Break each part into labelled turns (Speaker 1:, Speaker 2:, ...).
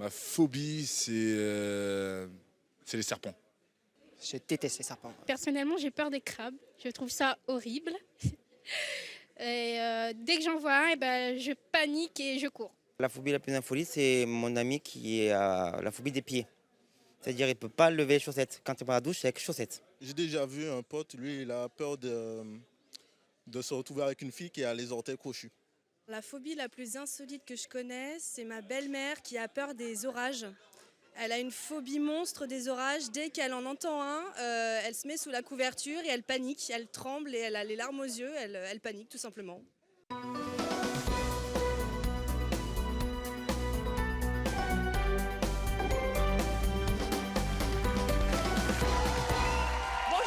Speaker 1: Ma phobie, c'est les serpents.
Speaker 2: Je déteste les serpents.
Speaker 3: Personnellement, j'ai peur des crabes. Je trouve ça horrible. Et dès que j'en vois un, je panique et je cours.
Speaker 4: La phobie la plus insolite, c'est mon ami qui a la phobie des pieds. C'est-à-dire il ne peut pas lever les chaussettes. Quand il prend la douche, c'est avec chaussettes.
Speaker 5: J'ai déjà vu un pote, lui, il a peur de se retrouver avec une fille qui a les orteils crochus.
Speaker 6: La phobie la plus insolite que je connais, c'est ma belle-mère qui a peur des orages. Elle a une phobie monstre des orages. Dès qu'elle en entend un, elle se met sous la couverture et elle panique, elle tremble et elle a les larmes aux yeux, elle panique tout simplement.
Speaker 7: Bonjour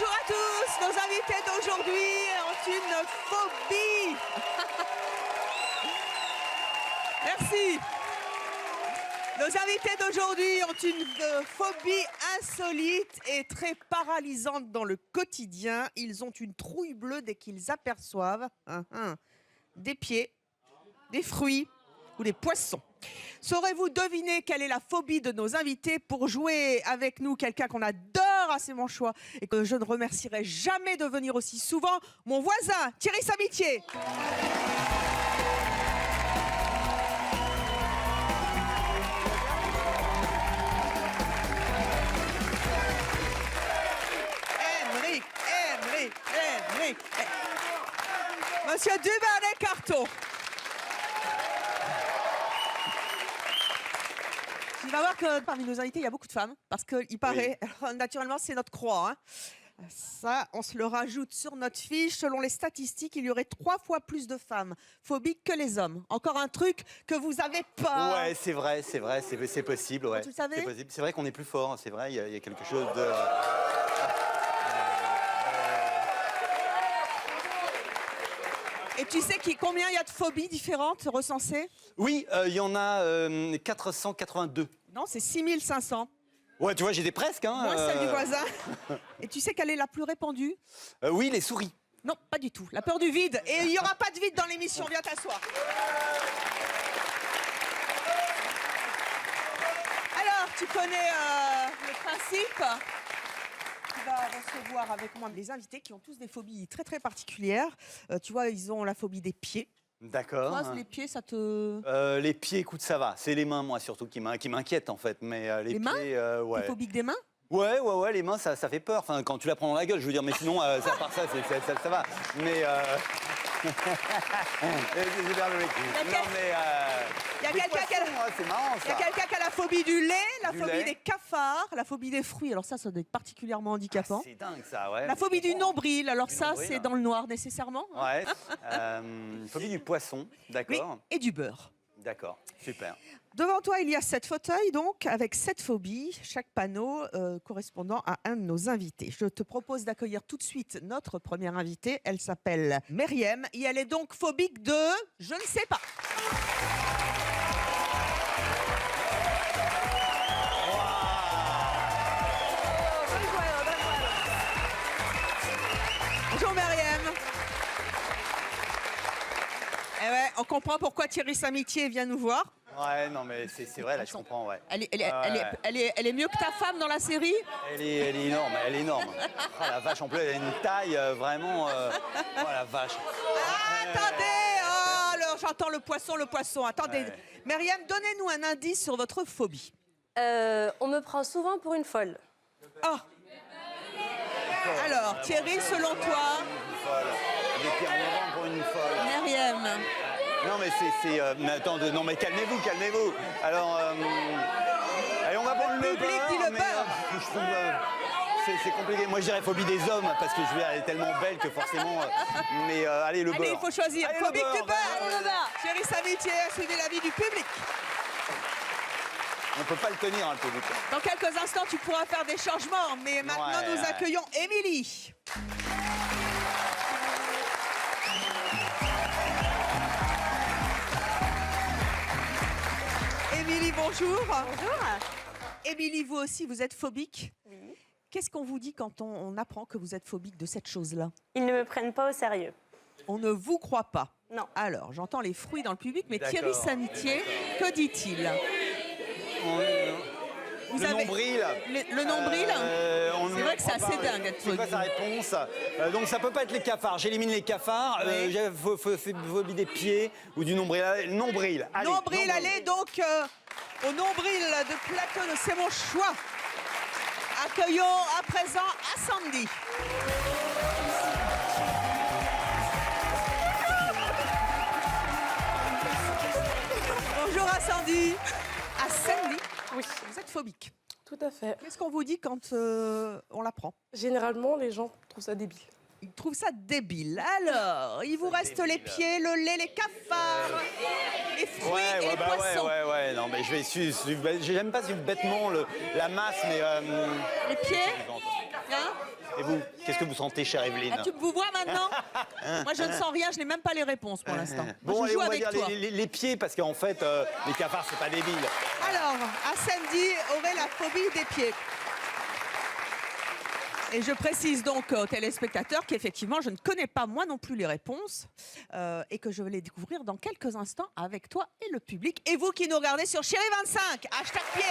Speaker 7: à tous, nos invités d'aujourd'hui ont une phobie. Merci. Nos invités d'aujourd'hui ont une phobie insolite et très paralysante dans le quotidien. Ils ont une trouille bleue dès qu'ils aperçoivent des pieds, des fruits ou des poissons. Saurez-vous deviner quelle est la phobie de nos invités? Pour jouer avec nous, quelqu'un qu'on adore à Sémanchois et que je ne remercierai jamais de venir aussi souvent, mon voisin Thierry Samitier. Henrik. Monsieur Duvernay-Carton. Tu vas voir que parmi nos invités, il y a beaucoup de femmes, parce qu'il paraît, naturellement, c'est notre croix. Ça, on se le rajoute sur notre fiche. Selon les statistiques, il y aurait 3 fois plus de femmes phobiques que les hommes. Encore un truc que vous avez pas.
Speaker 8: Ouais, c'est vrai, c'est possible. Ouais.
Speaker 7: Tu le savais ?
Speaker 8: C'est possible. C'est vrai qu'on est plus fort, c'est vrai, il y a quelque chose de...
Speaker 7: Et tu sais combien il y a de phobies différentes recensées?
Speaker 8: Oui, il y en a 482.
Speaker 7: Non, c'est 6500.
Speaker 8: Ouais, tu vois, j'étais presque.
Speaker 7: Moi, celle du voisin. Et tu sais quelle est la plus répandue?
Speaker 8: Oui, les souris.
Speaker 7: Non, pas du tout. La peur du vide. Et il n'y aura pas de vide dans l'émission. Viens t'asseoir. Alors, tu connais le principe. Tu vas recevoir avec moi des invités qui ont tous des phobies très très particulières. Tu vois, ils ont la phobie des pieds.
Speaker 8: D'accord.
Speaker 7: Toi, les pieds, ça te...
Speaker 8: Les pieds, écoute, ça va. C'est les mains, moi, surtout, qui m'inquiètent, en fait. Mais les
Speaker 7: mains
Speaker 8: pieds, ouais.
Speaker 7: T'es phobique des mains?
Speaker 8: Ouais, les mains, ça fait peur. Enfin, quand tu la prends dans la gueule, je veux dire, mais sinon, à part ça, ça va. Mais... c'est super logique. Non, mais...
Speaker 7: Il y a quelqu'un
Speaker 8: c'est marrant, ça.
Speaker 7: Il y a quelqu'un qui a la phobie du lait, la
Speaker 8: Du
Speaker 7: phobie
Speaker 8: lait.
Speaker 7: des cafards, la phobie des fruits. Alors ça doit être particulièrement handicapant.
Speaker 8: C'est dingue, ça, ouais.
Speaker 7: La phobie du nombril. Alors
Speaker 8: Du
Speaker 7: ça,
Speaker 8: nombril.
Speaker 7: c'est dans le noir nécessairement.
Speaker 8: Ouais. Phobie du poisson,
Speaker 7: Oui,
Speaker 8: d'accord.
Speaker 7: et du beurre.
Speaker 8: D'accord, super.
Speaker 7: Devant toi, il y a 7 fauteuils, donc, avec 7 phobies, chaque panneau correspondant à un de nos invités. Je te propose d'accueillir tout de suite notre première invitée. Elle s'appelle Myriam et elle est donc phobique de... Je ne sais pas. Bonjour Myriam. Eh ouais, on comprend pourquoi Thierry Samitier vient nous voir.
Speaker 8: Ouais, non, mais c'est vrai, là, je comprends, ouais.
Speaker 7: Elle est mieux que ta femme dans la série?
Speaker 8: Elle est énorme, elle est énorme. Oh la vache, en plus, elle a une taille vraiment... Oh la vache.
Speaker 7: Ah, attendez, oh, alors, j'entends le poisson. Attendez,
Speaker 8: Ouais.
Speaker 7: Myriam, donnez-nous un indice sur votre phobie.
Speaker 9: On me prend souvent pour une folle.
Speaker 7: Ah. Alors, Thierry, selon toi,
Speaker 8: Une folle. Des pieds en avant pour une folle.
Speaker 7: Myriam.
Speaker 8: Non, mais mais attends, non, mais calmez-vous. Alors, allez, on va prendre le
Speaker 7: Public
Speaker 8: beurre.
Speaker 7: dit le
Speaker 8: mais,
Speaker 7: beurre.
Speaker 8: je trouve, c'est compliqué. Moi, je dirais phobie des hommes, parce que je veux dire, elle est tellement belle que forcément... mais allez, le beurre.
Speaker 7: Allez, il faut choisir.
Speaker 8: Allez,
Speaker 7: Phobie
Speaker 8: le
Speaker 7: du beurre.
Speaker 8: beurre.
Speaker 7: Allez, le beurre. Thierry Samitier, suivez l'avis du public.
Speaker 8: On peut pas le tenir, hein, le public.
Speaker 7: Dans quelques instants, tu pourras faire des changements. Mais maintenant,
Speaker 8: Ouais,
Speaker 7: nous
Speaker 8: ouais.
Speaker 7: accueillons Émilie. Émilie, bonjour.
Speaker 9: Bonjour.
Speaker 7: Émilie, vous aussi, vous êtes phobique.
Speaker 9: Oui.
Speaker 7: Qu'est-ce qu'on vous dit quand on apprend que vous êtes phobique de cette chose-là?
Speaker 9: Ils ne me prennent pas au sérieux.
Speaker 7: On ne vous croit pas.
Speaker 9: Non.
Speaker 7: Alors, j'entends les fruits dans le public, mais
Speaker 8: D'accord.
Speaker 7: Thierry Samitier, que dit-il? Vous
Speaker 8: le
Speaker 7: avez-
Speaker 8: nombril.
Speaker 7: Le nombril C'est vrai que c'est assez dingue d'être
Speaker 8: C'est quoi
Speaker 7: phobie.
Speaker 8: sa réponse? Donc ça peut pas être les cafards. J'élimine les cafards.
Speaker 7: Oui.
Speaker 8: J'ai phobie des pieds ou du nombril. Nombril. Allez,
Speaker 7: Nombril, allez donc au nombril de Plateau de C'est mon choix. Accueillons à présent à Sandy. Bonjour à Sandy. À Sandy,
Speaker 1: Oui,
Speaker 7: vous êtes phobique.
Speaker 1: tout à fait.
Speaker 7: Qu'est-ce qu'on vous dit quand on l'apprend?
Speaker 1: Généralement, les gens trouvent ça débile.
Speaker 7: Ils trouvent ça débile. Alors, il vous reste les pieds, le lait, les cafards, les fruits et les poissons.
Speaker 8: ouais. Non, mais je vais suivre. J'aime pas suivre bêtement la masse, mais.
Speaker 7: Les pieds, hein?
Speaker 8: Et vous, qu'est-ce que vous sentez, chère Evelyne?
Speaker 7: Ah, tu me vois maintenant? Moi, je ne sens rien, je n'ai même pas les réponses pour l'instant. Moi,
Speaker 8: Bon,
Speaker 7: je
Speaker 8: allez,
Speaker 7: joue
Speaker 8: on va
Speaker 7: avec
Speaker 8: dire
Speaker 7: toi.
Speaker 8: les pieds, parce qu'en fait, les cafards, c'est pas débile.
Speaker 7: Alors, Sandy aurait la phobie des pieds. Et je précise donc aux téléspectateurs qu'effectivement, je ne connais pas moi non plus les réponses et que je vais les découvrir dans quelques instants avec toi et le public. Et vous qui nous regardez sur Chérie25, #pied.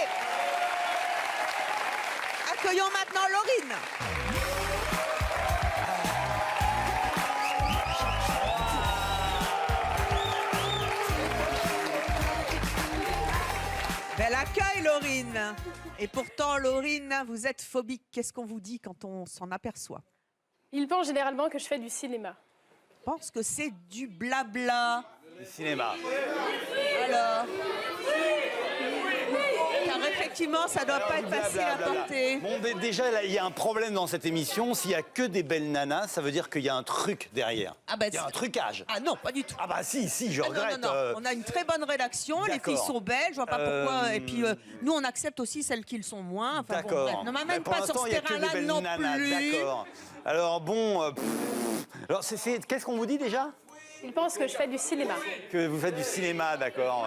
Speaker 7: Accueillons maintenant Laurine. Bel accueil, Laurine. Et pourtant, Laurine, vous êtes phobique. Qu'est-ce qu'on vous dit quand on s'en aperçoit?
Speaker 1: Ils pensent généralement que je fais du cinéma.
Speaker 7: Je pense que c'est du blabla.
Speaker 8: Le cinéma.
Speaker 7: Alors, car effectivement, ça doit pas être facile à porter.
Speaker 8: Bon, déjà, là, il y a un problème dans cette émission. S'il y a que des belles nanas, ça veut dire qu'il y a un truc derrière.
Speaker 7: Ah bah,
Speaker 8: il y a un
Speaker 7: c'est-
Speaker 8: trucage.
Speaker 7: Ah non, pas du tout.
Speaker 8: Ah bah si, je
Speaker 7: Ah non,
Speaker 8: regrette.
Speaker 7: non, non. On a une très bonne rédaction, les
Speaker 8: d'accord.
Speaker 7: filles sont belles, je vois pas pourquoi. Et puis nous, on accepte aussi celles qui le sont moins. Enfin, bon,
Speaker 8: D'accord.
Speaker 7: bref. Ne
Speaker 8: Mais
Speaker 7: m'amène
Speaker 8: pour
Speaker 7: pas sur
Speaker 8: l'instant,
Speaker 7: ce
Speaker 8: il y a que des
Speaker 7: terrain-là
Speaker 8: belles
Speaker 7: non
Speaker 8: nanas,
Speaker 7: plus.
Speaker 8: d'accord. Alors bon, alors qu'est-ce qu'on vous dit déjà?
Speaker 1: Ils pensent que je fais du cinéma.
Speaker 8: Que vous faites du cinéma, d'accord.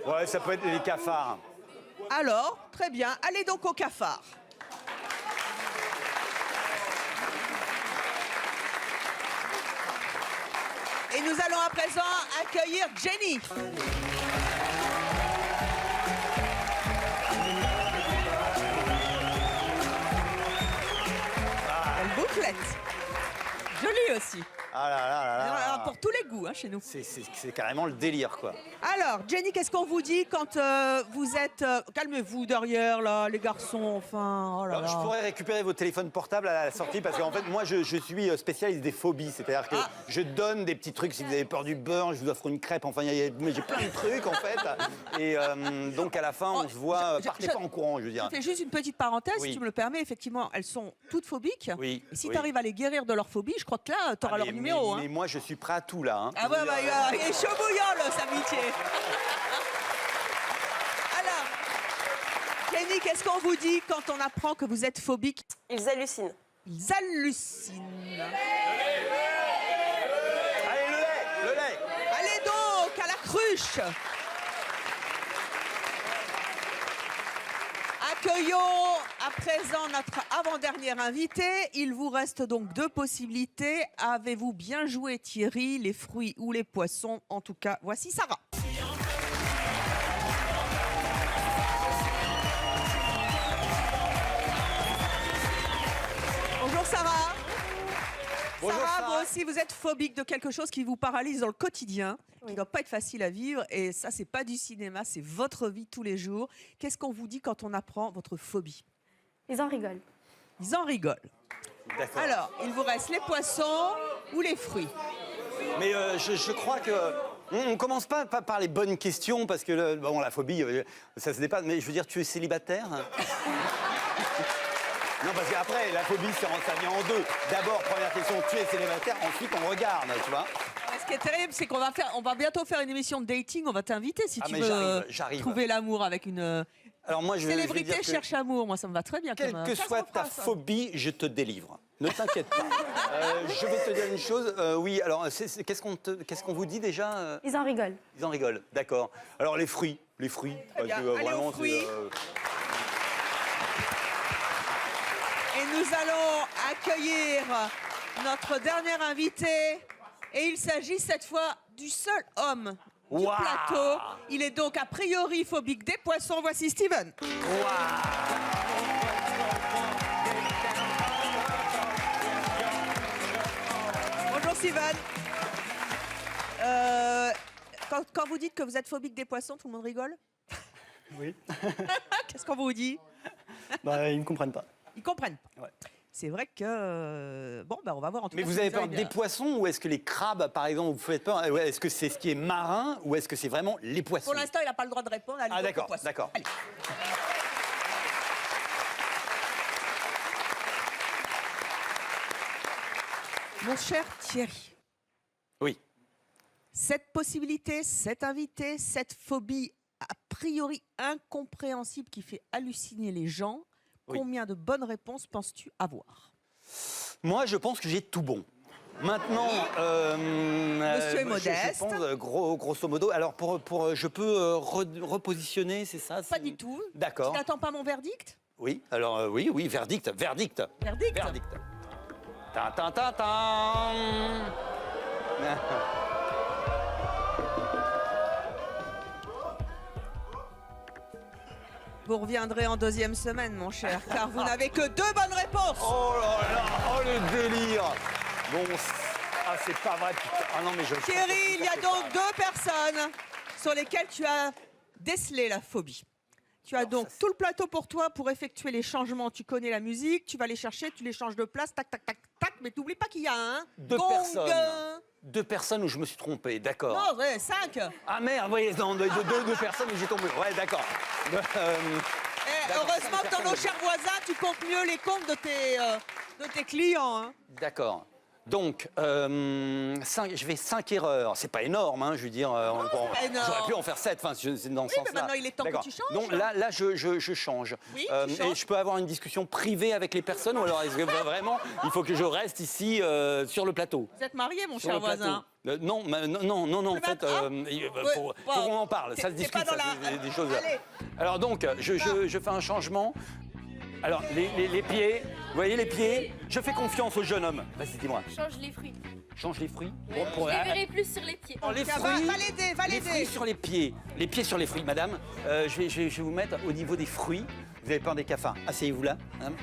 Speaker 8: Voilà. Ouais, ça peut être les cafards.
Speaker 7: Alors, très bien, allez donc au cafard. Et nous allons à présent accueillir Jenny. Belle bouclette. Jolie aussi.
Speaker 8: Ah là là là là.
Speaker 7: Alors, pour tous les goûts hein, chez nous.
Speaker 8: C'est carrément le délire, quoi.
Speaker 7: Alors, Jenny, qu'est-ce qu'on vous dit quand vous êtes... calmez-vous derrière, là, les garçons, enfin... Oh là
Speaker 8: Alors, je
Speaker 7: là.
Speaker 8: pourrais récupérer vos téléphones portables à la sortie parce qu'en fait, moi, je suis spécialiste des phobies. C'est-à-dire que je donne des petits trucs. Si vous avez peur du beurre, je vous offre une crêpe. Enfin, mais j'ai plein de trucs, en fait. Et donc, à la fin, on se voit. Partez pas en courant, je veux dire.
Speaker 7: Je fais juste une petite parenthèse,
Speaker 8: Oui.
Speaker 7: si tu me le permets. Effectivement, elles sont toutes phobiques.
Speaker 8: Oui,
Speaker 7: Et si
Speaker 8: oui.
Speaker 7: tu arrives à les guérir de leur phobie, je crois que là, tu auras leur numéro.
Speaker 8: Mais moi, je suis prêt à tout, là. Hein.
Speaker 7: Ah ouais, bah, il est chaud bouillant, là, sa amitié. Alors, Jenny, qu'est-ce qu'on vous dit quand on apprend que vous êtes phobique?
Speaker 9: Ils hallucinent.
Speaker 7: Ils hallucinent.
Speaker 8: Allez, le lait.
Speaker 7: Allez donc, à la cruche. Accueillons à présent notre avant-dernier invité. Il vous reste donc deux possibilités. Avez-vous bien joué, Thierry, les fruits ou les poissons? En tout cas, voici Sarah. Bonjour Sarah.
Speaker 8: Bonjour,
Speaker 7: Sarah,
Speaker 8: Sarah.
Speaker 7: vous aussi, vous êtes phobique de quelque chose qui vous paralyse dans le quotidien, qui ne doit pas être facile à vivre. Et ça, c'est pas du cinéma, c'est votre vie tous les jours. Qu'est-ce qu'on vous dit quand on apprend votre phobie?
Speaker 1: Ils en rigolent.
Speaker 7: Ils en rigolent.
Speaker 8: D'accord.
Speaker 7: Alors, il vous reste les poissons ou les fruits?
Speaker 8: Mais je crois que on commence pas par les bonnes questions parce que bon, la phobie, ça se dépasse. Mais je veux dire, tu es célibataire? Non, parce qu'après, la phobie, ça vient en deux. D'abord, première question, tu es célibataire. Ensuite, on regarde, tu vois.
Speaker 7: Ce qui est terrible, c'est on va bientôt faire une émission de dating. On va t'inviter si
Speaker 8: Ah,
Speaker 7: tu
Speaker 8: mais
Speaker 7: veux
Speaker 8: j'arrive.
Speaker 7: trouver l'amour avec une
Speaker 8: Alors moi, je vais
Speaker 7: célébrité
Speaker 8: dire que
Speaker 7: cherche amour. Moi, ça me va très bien.
Speaker 8: quelle
Speaker 7: comme,
Speaker 8: que
Speaker 7: ça se
Speaker 8: soit
Speaker 7: refera,
Speaker 8: ta
Speaker 7: ça.
Speaker 8: phobie, je te délivre. Ne t'inquiète pas. Je vais te dire une chose. Oui, alors, qu'est-ce qu'on vous dit déjà?
Speaker 1: Ils en rigolent.
Speaker 8: Ils en rigolent, d'accord. Alors, les fruits. Parce
Speaker 7: bien.
Speaker 8: que,
Speaker 7: Allez aux
Speaker 8: vraiment,
Speaker 7: fruits.
Speaker 8: c'est...
Speaker 7: Et nous allons accueillir notre dernier invité. Et il s'agit cette fois du seul homme du
Speaker 8: Waouh.
Speaker 7: plateau. Il est donc a priori phobique des poissons. Voici Steven. Bonjour Steven. Quand vous dites que vous êtes phobique des poissons, tout le monde rigole?
Speaker 10: Oui.
Speaker 7: Qu'est-ce qu'on vous dit?
Speaker 10: Bah, ils ne comprennent pas.
Speaker 7: Ils comprennent pas.
Speaker 10: Ouais.
Speaker 7: C'est vrai que... Bon, ben on va voir en tout
Speaker 8: Mais
Speaker 7: cas.
Speaker 8: vous
Speaker 7: si
Speaker 8: avez peur
Speaker 7: bien.
Speaker 8: des poissons ou est-ce que les crabes, par exemple, vous faites peur? Est-ce que c'est ce qui est marin ou est-ce que c'est vraiment les poissons?
Speaker 7: Pour l'instant, il n'a pas le droit de répondre. Allez,
Speaker 8: Ah
Speaker 7: donc,
Speaker 8: d'accord,
Speaker 7: aux poissons.
Speaker 8: d'accord.
Speaker 7: Allez. Mon cher Thierry.
Speaker 8: Oui.
Speaker 7: Cette possibilité, cet invité, cette phobie a priori incompréhensible qui fait halluciner les gens,
Speaker 8: Oui.
Speaker 7: combien de bonnes réponses penses-tu avoir?
Speaker 8: Moi, je pense que j'ai tout bon. Maintenant,
Speaker 7: Monsieur est modeste.
Speaker 8: Je pense, grosso modo. Alors, je peux repositionner, c'est ça?
Speaker 7: Pas du tout.
Speaker 8: D'accord.
Speaker 7: Tu n'attends pas mon verdict?
Speaker 8: Oui, alors oui, verdict.
Speaker 7: Verdict.
Speaker 8: Ta ta ta ta.
Speaker 7: Vous reviendrez en deuxième semaine, mon cher, car vous n'avez que 2 bonnes réponses.
Speaker 8: Oh là là, oh le délire. Bon, c'est pas vrai. Putain. Ah non, mais je.
Speaker 7: Thierry, il y a donc 2 personnes sur lesquelles tu as décelé la phobie. Tu as donc tout le plateau pour toi pour effectuer les changements. Tu connais la musique, tu vas les chercher, tu les changes de place, tac, tac, tac, tac. Mais t'oublies pas qu'il y a un
Speaker 8: 2
Speaker 7: gong.
Speaker 8: personnes. 2 personnes où je me suis trompé, d'accord.
Speaker 7: Non, ouais, 5.
Speaker 8: Ah merde, oui, non, deux personnes où j'ai tombé. Ouais, d'accord. D'accord,
Speaker 7: Heureusement
Speaker 8: cinq
Speaker 7: que dans nos
Speaker 8: personnes.
Speaker 7: chers voisins, tu comptes mieux les comptes de tes clients. Hein.
Speaker 8: D'accord. Donc, je vais 5 erreurs. C'est pas énorme, hein, je veux dire.
Speaker 7: pas énorme.
Speaker 8: J'aurais pu en faire 7, enfin, c'est dans ce
Speaker 7: Oui, mais
Speaker 8: sens-là.
Speaker 7: maintenant, il est temps que
Speaker 8: D'accord.
Speaker 7: tu changes.
Speaker 8: Donc là je change.
Speaker 7: Oui, tu
Speaker 8: Et
Speaker 7: changes.
Speaker 8: je peux avoir une discussion privée avec les personnes ou alors est-ce que vraiment il faut que je reste ici sur le plateau?
Speaker 7: Vous êtes marié, mon
Speaker 8: Sur
Speaker 7: cher
Speaker 8: le plateau.
Speaker 7: voisin?
Speaker 8: Non, en fait, faut qu'on en parle. Ça se
Speaker 7: C'est pas
Speaker 8: discute,
Speaker 7: dans
Speaker 8: ça,
Speaker 7: la-
Speaker 8: des choses.
Speaker 7: Allez.
Speaker 8: Alors donc, je fais un changement. Alors, les pieds, vous voyez les pieds? Je fais confiance au jeune homme. Vas-y, dis-moi.
Speaker 9: Change les fruits.
Speaker 8: Change les fruits.
Speaker 9: Je les verrai plus sur les pieds.
Speaker 8: Les
Speaker 7: Tiens,
Speaker 8: fruits,
Speaker 7: va l'aider, va
Speaker 8: les
Speaker 7: l'aider.
Speaker 8: fruits sur les pieds. Les pieds sur les fruits, madame. Je vais vous mettre au niveau des fruits. Vous avez peur des cafards? Asseyez-vous là. Hein.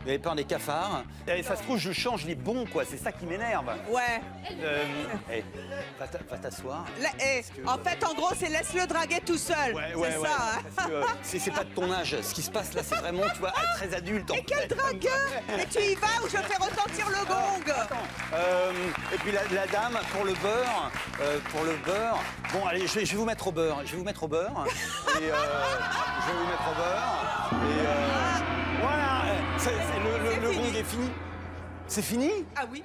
Speaker 8: Vous avez peur des cafards? Et ça se trouve, je change les bons, quoi. C'est ça qui m'énerve.
Speaker 7: Ouais.
Speaker 8: Va t'asseoir.
Speaker 7: Là, en fait, en gros, c'est laisse-le draguer tout seul.
Speaker 8: Ouais,
Speaker 7: c'est
Speaker 8: ouais.
Speaker 7: ça. Hein.
Speaker 8: Parce que c'est pas de ton âge. Ce qui se passe là, c'est vraiment, tu vois, très adulte. En
Speaker 7: Et quel
Speaker 8: fait.
Speaker 7: dragueur! Mais tu y vas ou je fais retentir le gong?
Speaker 8: Et puis la dame pour le beurre, Bon, allez, je vais vous mettre au beurre. Je vais vous mettre au beurre. Et je vais vous mettre au beurre. Et voilà. Le
Speaker 7: fini.
Speaker 8: gong est fini. C'est fini?
Speaker 7: Ah oui.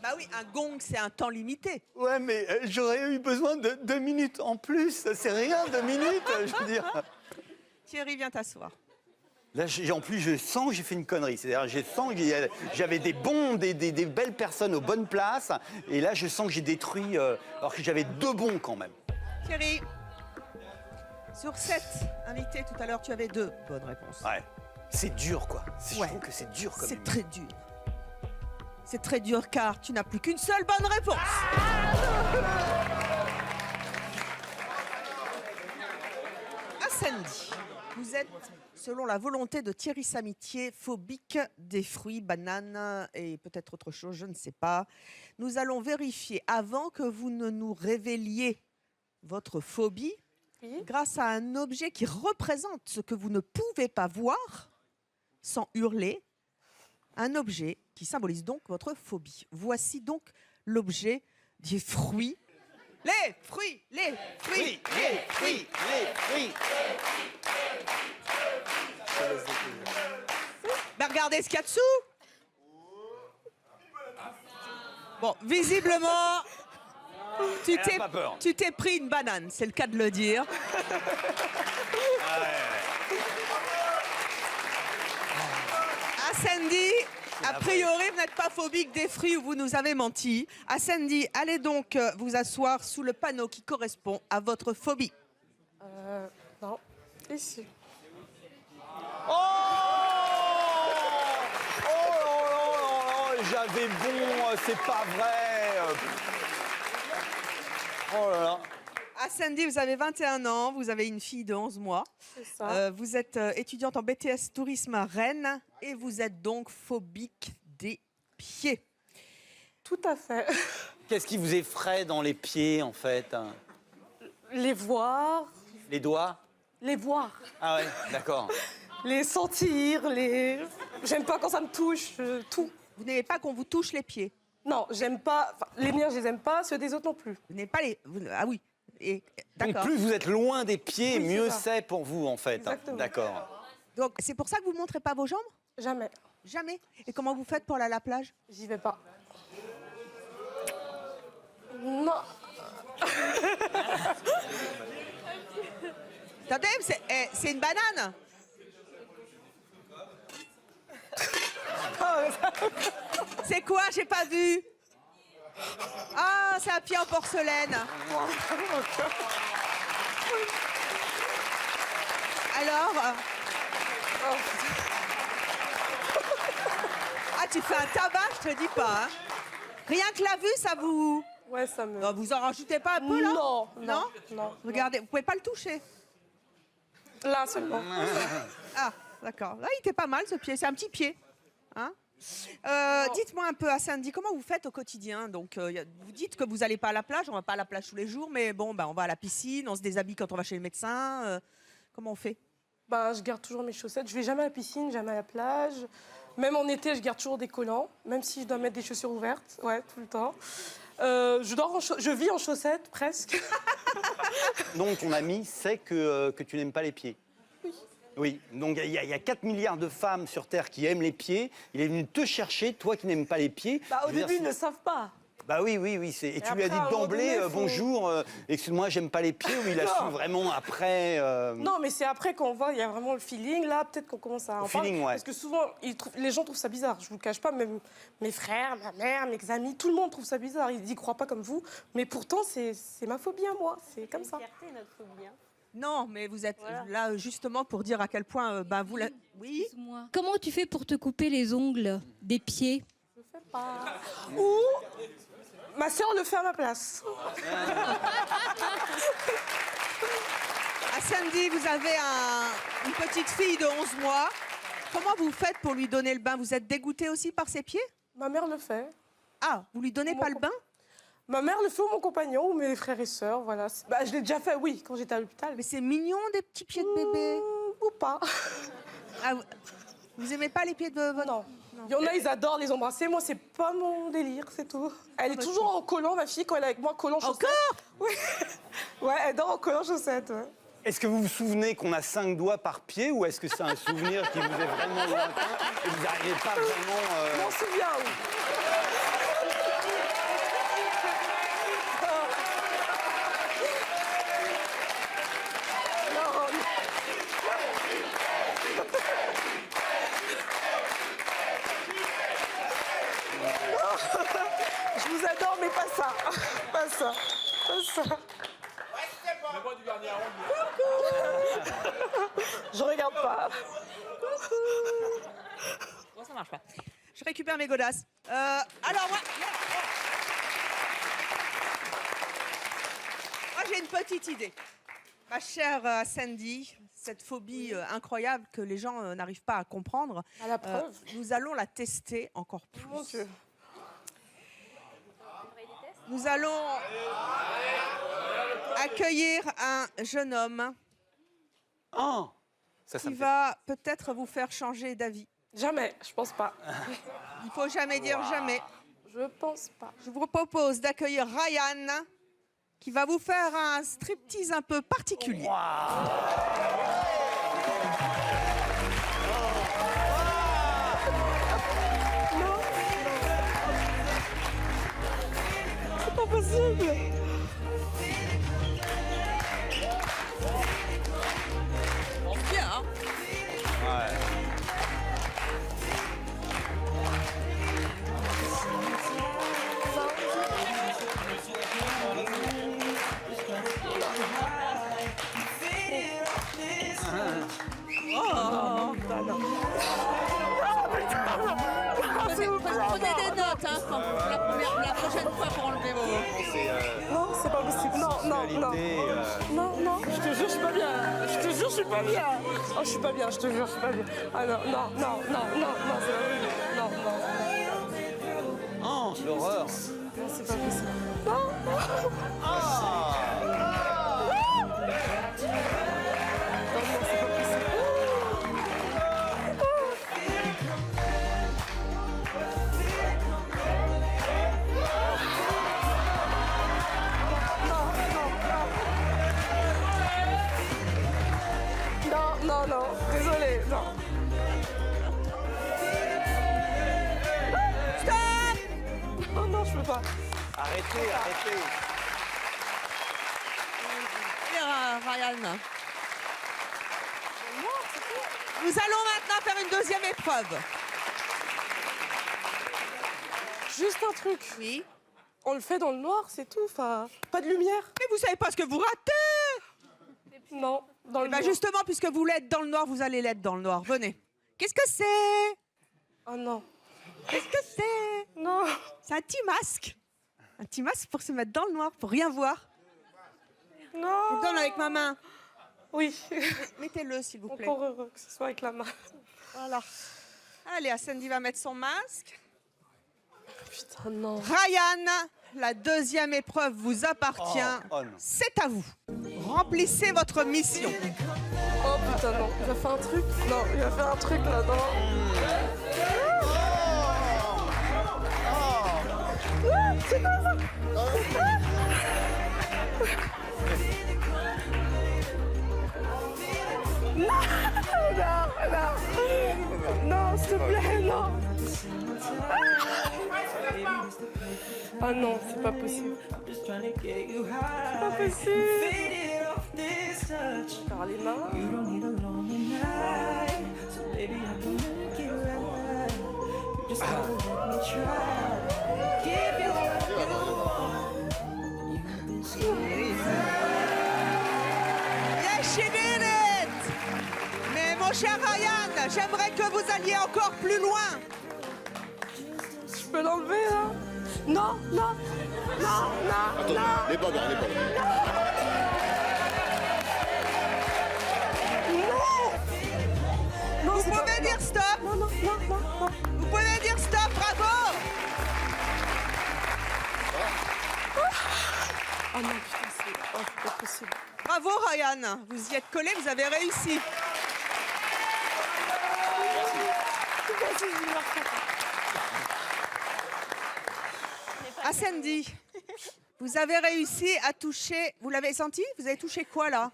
Speaker 7: Bah oui, un gong, c'est un temps limité.
Speaker 8: Ouais, mais j'aurais eu besoin de 2 minutes en plus. C'est rien, 2 minutes, je veux dire.
Speaker 7: Thierry, viens t'asseoir.
Speaker 8: Là, en plus, je sens que j'ai fait une connerie. C'est-à-dire, je sens que j'avais des belles personnes aux bonnes places. Et là, je sens que j'ai détruit, alors que j'avais 2 bons quand même.
Speaker 7: Thierry, sur 7 invités tout à l'heure, tu avais 2 bonnes réponses.
Speaker 8: Ouais. C'est dur, quoi.
Speaker 7: Ouais.
Speaker 8: Je trouve que c'est dur, quand même.
Speaker 7: C'est très dur. C'est très dur car tu n'as plus qu'une seule bonne réponse. Sandy, vous êtes, selon la volonté de Thierry Samitier, phobique des fruits, bananes et peut-être autre chose, je ne sais pas. Nous allons vérifier, avant que vous ne nous révéliez votre phobie, grâce à un objet qui représente ce que vous ne pouvez pas voir, sans hurler, un objet qui symbolise donc votre phobie. Voici donc l'objet des fruits. Les fruits, les fruits, les fruits, les fruits. Ben regardez ce qu'il y a dessous. Bon, visiblement, tu t'es pris une banane, c'est le cas de le dire. Sandy, a priori, vous n'êtes pas phobique des fruits ou vous nous avez menti. Sandy, allez donc vous asseoir sous le panneau qui correspond à votre phobie.
Speaker 1: Non. Ici.
Speaker 8: Oh j'avais bon, c'est pas vrai. Oh là là.
Speaker 7: Sandy, vous avez 21 ans, vous avez une fille de 11 mois.
Speaker 1: C'est ça.
Speaker 7: Vous êtes étudiante en BTS Tourisme à Rennes et vous êtes donc phobique des pieds.
Speaker 1: Tout à fait.
Speaker 8: Qu'est-ce qui vous effraie dans les pieds, en fait?
Speaker 1: Les voir,
Speaker 8: Les doigts?
Speaker 1: les voir,
Speaker 8: Ah ouais, d'accord.
Speaker 1: les sentir, les... J'aime pas quand ça me touche, tout.
Speaker 7: Vous n'aimez pas qu'on vous touche les pieds?
Speaker 1: Non, j'aime pas... Enfin, les miens, je les aime pas, ceux des autres non plus.
Speaker 7: Vous n'aimez pas les... Ah oui. Et...
Speaker 8: Donc
Speaker 7: D'accord.
Speaker 8: plus vous êtes loin des pieds,
Speaker 1: Oui, c'est
Speaker 8: mieux
Speaker 1: ça.
Speaker 8: c'est pour vous, en fait.
Speaker 1: Exactement.
Speaker 8: D'accord.
Speaker 7: Donc c'est pour ça que vous ne montrez pas vos jambes?
Speaker 1: Jamais.
Speaker 7: Jamais. Et comment vous faites pour aller à la plage?
Speaker 1: J'y vais pas. Non.
Speaker 7: Attendez, c'est une banane. C'est quoi? J'ai pas vu. Ah, c'est un pied en porcelaine. Alors Ah, tu fais un tabac, je te dis pas. Hein. Rien que la vue, ça vous...
Speaker 1: Ouais, ça me...
Speaker 7: Non, vous en rajoutez pas un peu, là?
Speaker 1: Non,
Speaker 7: Non.
Speaker 1: non.
Speaker 7: Regardez, vous pouvez pas le toucher.
Speaker 1: Là seulement.
Speaker 7: Ah, d'accord. Là, il était pas mal, ce pied. C'est un petit pied. Hein? Dites-moi un peu, Sandy, comment vous faites au quotidien? Donc, vous dites que vous n'allez pas à la plage. On va pas à la plage tous les jours, mais bon, on va à la piscine, on se déshabille quand on va chez le médecin. Comment on fait?
Speaker 1: Bah, je garde toujours mes chaussettes. Je vais jamais à la piscine, jamais à la plage. Même en été, je garde toujours des collants, même si je dois mettre des chaussures ouvertes. Ouais, tout le temps. Je vis en chaussettes, presque.
Speaker 8: Donc ton ami sait que tu n'aimes pas les pieds? Oui. Oui, donc il y a 4 milliards de femmes sur Terre qui aiment les pieds. Il est venu te chercher, toi qui n'aimes pas les pieds.
Speaker 1: Bah, au début, ils ne savent pas.
Speaker 8: Bah oui. Et tu lui as
Speaker 1: après,
Speaker 8: dit
Speaker 1: à un moment
Speaker 8: d'emblée,
Speaker 1: donné, faut-
Speaker 8: bonjour, excuse-moi, j'aime pas les pieds, ou il a su
Speaker 1: Non.
Speaker 8: vraiment après
Speaker 1: Non, mais c'est après qu'on voit, il y a vraiment le feeling. Là, peut-être qu'on commence à en
Speaker 8: feeling,
Speaker 1: parler.
Speaker 8: ouais.
Speaker 1: Parce que souvent, les gens trouvent ça bizarre. Je vous le cache pas, même mes frères, ma mère, mes amis, tout le monde trouve ça bizarre. Ils n'y croient pas comme vous. Mais pourtant, c'est ma phobie à moi. C'est comme ça.
Speaker 7: Non, mais vous êtes là justement pour dire à quel point vous... Oui.
Speaker 11: Comment tu fais pour te couper les ongles des pieds?
Speaker 1: Je fais pas. Ou ma sœur le fait à ma place.
Speaker 7: À Sandy, vous avez une petite fille de 11 mois. Comment vous faites pour lui donner le bain? Vous êtes dégoûté aussi par ses pieds?
Speaker 1: Ma mère le fait.
Speaker 7: Ah, vous lui donnez pas le bain?
Speaker 1: Ma mère le fait ou mon compagnon ou mes frères et sœurs, voilà. Bah, je l'ai déjà fait, oui, quand j'étais à l'hôpital.
Speaker 7: Mais c'est mignon, des petits pieds de bébé.
Speaker 1: Ou pas.
Speaker 7: Ah, vous aimez pas les pieds de votre...
Speaker 1: Non. Il y en a, ils adorent les embrasser. Moi, c'est pas mon délire, c'est tout. Elle est toujours en collant, ma fille, quand elle est avec moi, collant chaussettes.
Speaker 7: Encore?
Speaker 1: Oui. Ouais, elle dort en collant chaussettes. Ouais.
Speaker 8: Est-ce que vous vous souvenez qu'on a 5 doigts par pied, ou est-ce que c'est un souvenir qui vous est vraiment lointain et vous n'arrivez pas vraiment...
Speaker 1: Je m'en souviens, oui. Je vous adore, mais pas ça. Pas ça. Pas ça. Je regarde pas.
Speaker 7: Bon, ça marche pas. Je récupère mes godasses. Alors, moi j'ai une petite idée. Ma chère Sandy, cette phobie incroyable que les gens n'arrivent pas à comprendre,
Speaker 1: À la preuve.
Speaker 7: nous allons la tester encore plus.
Speaker 1: Mon Dieu.
Speaker 7: Nous allons accueillir un jeune homme
Speaker 8: Ah, ça
Speaker 7: qui
Speaker 8: me fait...
Speaker 7: va peut-être vous faire changer d'avis.
Speaker 1: Jamais, je pense pas.
Speaker 7: Il faut jamais dire jamais.
Speaker 1: Je pense pas.
Speaker 7: Je vous propose d'accueillir Ryan, qui va vous faire un striptease un peu particulier.
Speaker 1: C'est pas possible.
Speaker 7: Bien, hein?
Speaker 8: Ouais.
Speaker 11: Prenez des notes, hein, la prochaine fois pour enlever vos...
Speaker 8: C'est, sexualité.
Speaker 1: Non, je te jure, je suis pas bien. Je te jure, je suis pas bien. Oh, je suis pas bien, je te jure, je suis pas bien. Ah non, c'est pas possible.
Speaker 8: Oh, l'horreur.
Speaker 1: Non, c'est pas possible. Non. Non, désolé, non. Stop! Non, je peux pas.
Speaker 8: Arrêtez.
Speaker 7: Ryan. Nous allons maintenant faire une deuxième épreuve.
Speaker 1: Juste un truc.
Speaker 7: Oui.
Speaker 1: On le fait dans le noir, c'est tout. Enfin, pas de lumière.
Speaker 7: Mais vous savez pas ce que vous ratez.
Speaker 1: Non, dans le noir.
Speaker 7: Justement, puisque vous l'êtes dans le noir, vous allez l'être dans le noir. Venez. Qu'est-ce que c'est?
Speaker 1: Oh non.
Speaker 7: Qu'est-ce que c'est?
Speaker 1: Non.
Speaker 7: C'est un petit masque. Un petit masque pour se mettre dans le noir, pour rien voir.
Speaker 1: Non.
Speaker 7: Je vous donne avec ma main.
Speaker 1: Oui.
Speaker 7: Mettez-le, s'il vous plaît.
Speaker 1: Encore heureux que ce soit avec la main.
Speaker 7: Voilà. Allez, Sandy va mettre son masque.
Speaker 1: Putain, non.
Speaker 7: Ryan, la deuxième épreuve vous appartient.
Speaker 8: Oh non.
Speaker 7: C'est à vous. Remplissez votre mission.
Speaker 1: Oh putain, non. Il va faire un truc. Non, il va faire un truc là-dedans. C'est quoi ça? Non, s'il te plaît, non. Ah non, c'est pas possible. C'est pas possible. Par les mains.
Speaker 7: Yes, she did it! Mais mon cher Ryan, j'aimerais que vous alliez encore plus loin.
Speaker 1: Je peux l'enlever là? Non.
Speaker 5: Attends, les bagarres.
Speaker 1: Non,
Speaker 7: Vous pouvez dire stop.
Speaker 1: Non.
Speaker 7: Vous pouvez dire stop, bravo.
Speaker 1: Oh non, putain, c'est pas possible.
Speaker 7: Bravo Ryan, vous y êtes collé, vous avez réussi. À Sandy, vous avez réussi à toucher, vous l'avez senti? Vous avez touché quoi là?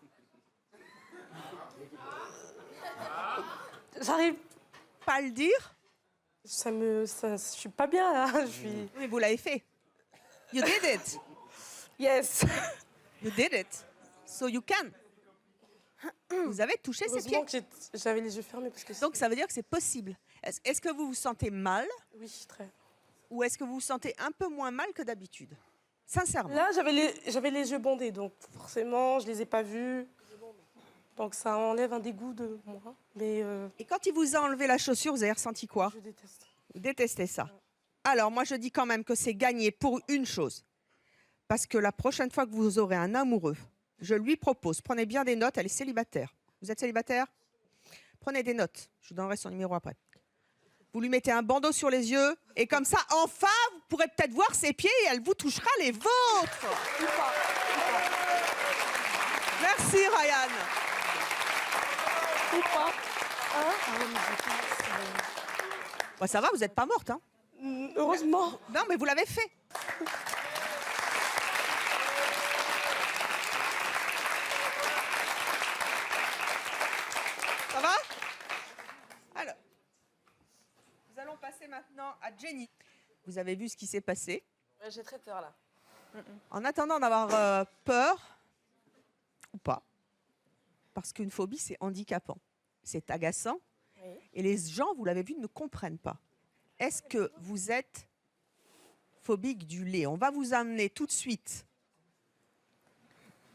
Speaker 1: J'arrive
Speaker 7: pas à le dire?
Speaker 1: je suis pas bien là.
Speaker 7: Mais vous l'avez fait. You did it.
Speaker 1: Yes.
Speaker 7: You did it. So you can. Vous avez touché ses pieds.
Speaker 1: Heureusement que j'avais les yeux fermés parce que.
Speaker 7: Donc ça veut dire que c'est possible. Est-ce que vous vous sentez mal?
Speaker 1: Oui, très.
Speaker 7: Ou est-ce que vous vous sentez un peu moins mal que d'habitude? Sincèrement.
Speaker 1: Là, j'avais les yeux bandés, donc forcément, je les ai pas vus. Donc ça enlève un dégoût de moi. Mais
Speaker 7: Et quand il vous a enlevé la chaussure, vous avez ressenti quoi?
Speaker 1: je déteste.
Speaker 7: Vous détestez ça. Alors moi, je dis quand même que c'est gagné pour une chose. Parce que la prochaine fois que vous aurez un amoureux, je lui propose, prenez bien des notes, elle est célibataire. Vous êtes célibataire? Prenez des notes, je vous donnerai son numéro après. Vous lui mettez un bandeau sur les yeux et comme ça, enfin, vous pourrez peut-être voir ses pieds et elle vous touchera les vôtres. Merci Ryan.
Speaker 1: Ou pas.
Speaker 7: Bah, ça va, vous n'êtes pas morte. Hein?
Speaker 1: Heureusement.
Speaker 7: Non, mais vous l'avez fait. Ça va? Alors, nous allons passer maintenant à Jenny. Vous avez vu ce qui s'est passé.
Speaker 12: J'ai très peur là.
Speaker 7: En attendant d'avoir peur, ou pas, parce qu'une phobie, c'est handicapant, c'est agaçant,
Speaker 12: Oui.
Speaker 7: et les gens, vous l'avez vu, ne comprennent pas. Est-ce que vous êtes phobique du lait? On va vous amener tout de suite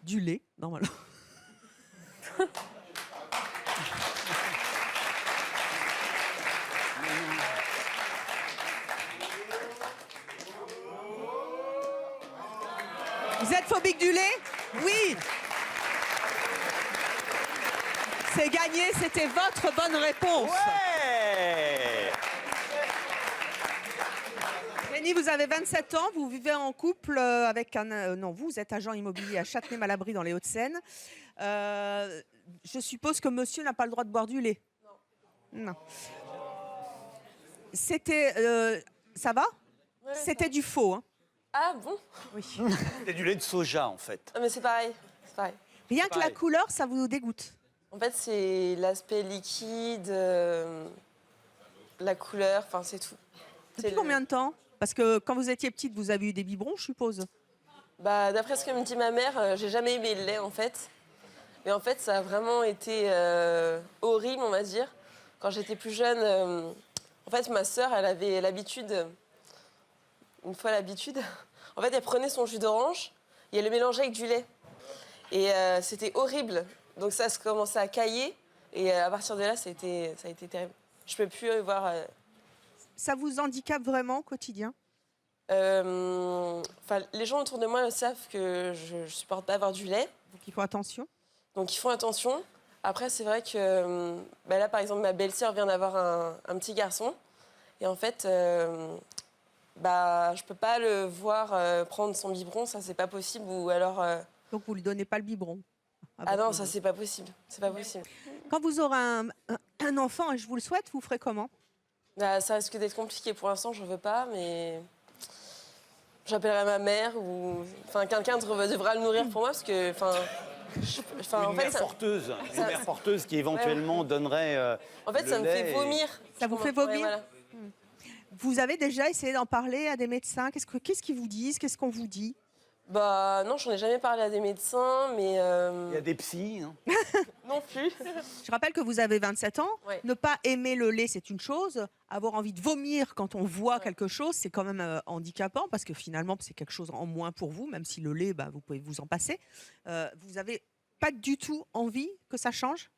Speaker 7: du lait, normalement. Vous êtes phobique du lait? C'est gagné, c'était votre bonne réponse.
Speaker 8: Ouais.
Speaker 7: Jenny, vous avez 27 ans, vous vivez en couple avec un... non, vous êtes agent immobilier à Châtenay-Malabry dans les Hauts-de-Seine. Je suppose que monsieur n'a pas le droit de boire du lait. Non. C'était... ça va?
Speaker 12: Ouais,
Speaker 7: C'était du faux. Hein.
Speaker 12: Ah bon?
Speaker 7: Oui.
Speaker 8: C'est du lait de soja, en fait.
Speaker 12: Ah, mais c'est pareil. C'est pareil.
Speaker 7: Rien que la
Speaker 8: Pareil.
Speaker 7: couleur, ça vous dégoûte.
Speaker 12: En fait, c'est l'aspect liquide, la couleur, enfin, c'est tout.
Speaker 7: Depuis combien de temps? Parce que quand vous étiez petite, vous avez eu des biberons, je suppose.
Speaker 12: Bah, d'après ce que me dit ma mère, j'ai jamais aimé le lait, en fait. Mais en fait, ça a vraiment été horrible, on va dire. Quand j'étais plus jeune, en fait, ma sœur, elle avait l'habitude, en fait, elle prenait son jus d'orange et elle le mélangeait avec du lait. Et c'était horrible. Donc ça commençait à cailler. Et à partir de là, ça a été terrible. Je peux plus voir...
Speaker 7: Ça vous handicape vraiment au quotidien?
Speaker 12: Les gens autour de moi savent que je ne supporte pas avoir du lait.
Speaker 7: Donc il faut attention.
Speaker 12: Donc ils font attention. Après, c'est vrai que là, par exemple, ma belle-sœur vient d'avoir un petit garçon. Et en fait, je ne peux pas le voir prendre son biberon. Ça, c'est pas possible. Ou alors...
Speaker 7: Donc vous ne lui donnez pas le biberon?
Speaker 12: Ah non, ça, c'est pas possible. C'est pas possible.
Speaker 7: Quand vous aurez un enfant, et je vous le souhaite, vous ferez comment?
Speaker 12: Ça risque d'être compliqué. Pour l'instant, je veux pas, mais j'appellerai ma mère ou quelqu'un devra le nourrir pour moi parce que
Speaker 8: Une mère porteuse qui éventuellement donnerait
Speaker 12: en fait,
Speaker 8: le
Speaker 12: ça me
Speaker 8: lait
Speaker 12: fait vomir.
Speaker 7: Ça vous fait vomir?
Speaker 12: Ouais, voilà.
Speaker 7: Vous avez déjà essayé d'en parler à des médecins? Qu'est-ce qu'ils vous disent? Qu'est-ce qu'on vous dit?
Speaker 12: Bah non, j'en ai jamais parlé à des médecins, mais...
Speaker 8: Il y a des psys, hein.
Speaker 12: Non plus.
Speaker 7: Je rappelle que vous avez 27 ans.
Speaker 12: Ouais.
Speaker 7: Ne pas aimer le lait, c'est une chose. Avoir envie de vomir quand on voit quelque chose, c'est quand même handicapant parce que finalement, c'est quelque chose en moins pour vous, même si le lait, vous pouvez vous en passer. Vous n'avez pas du tout envie que ça change?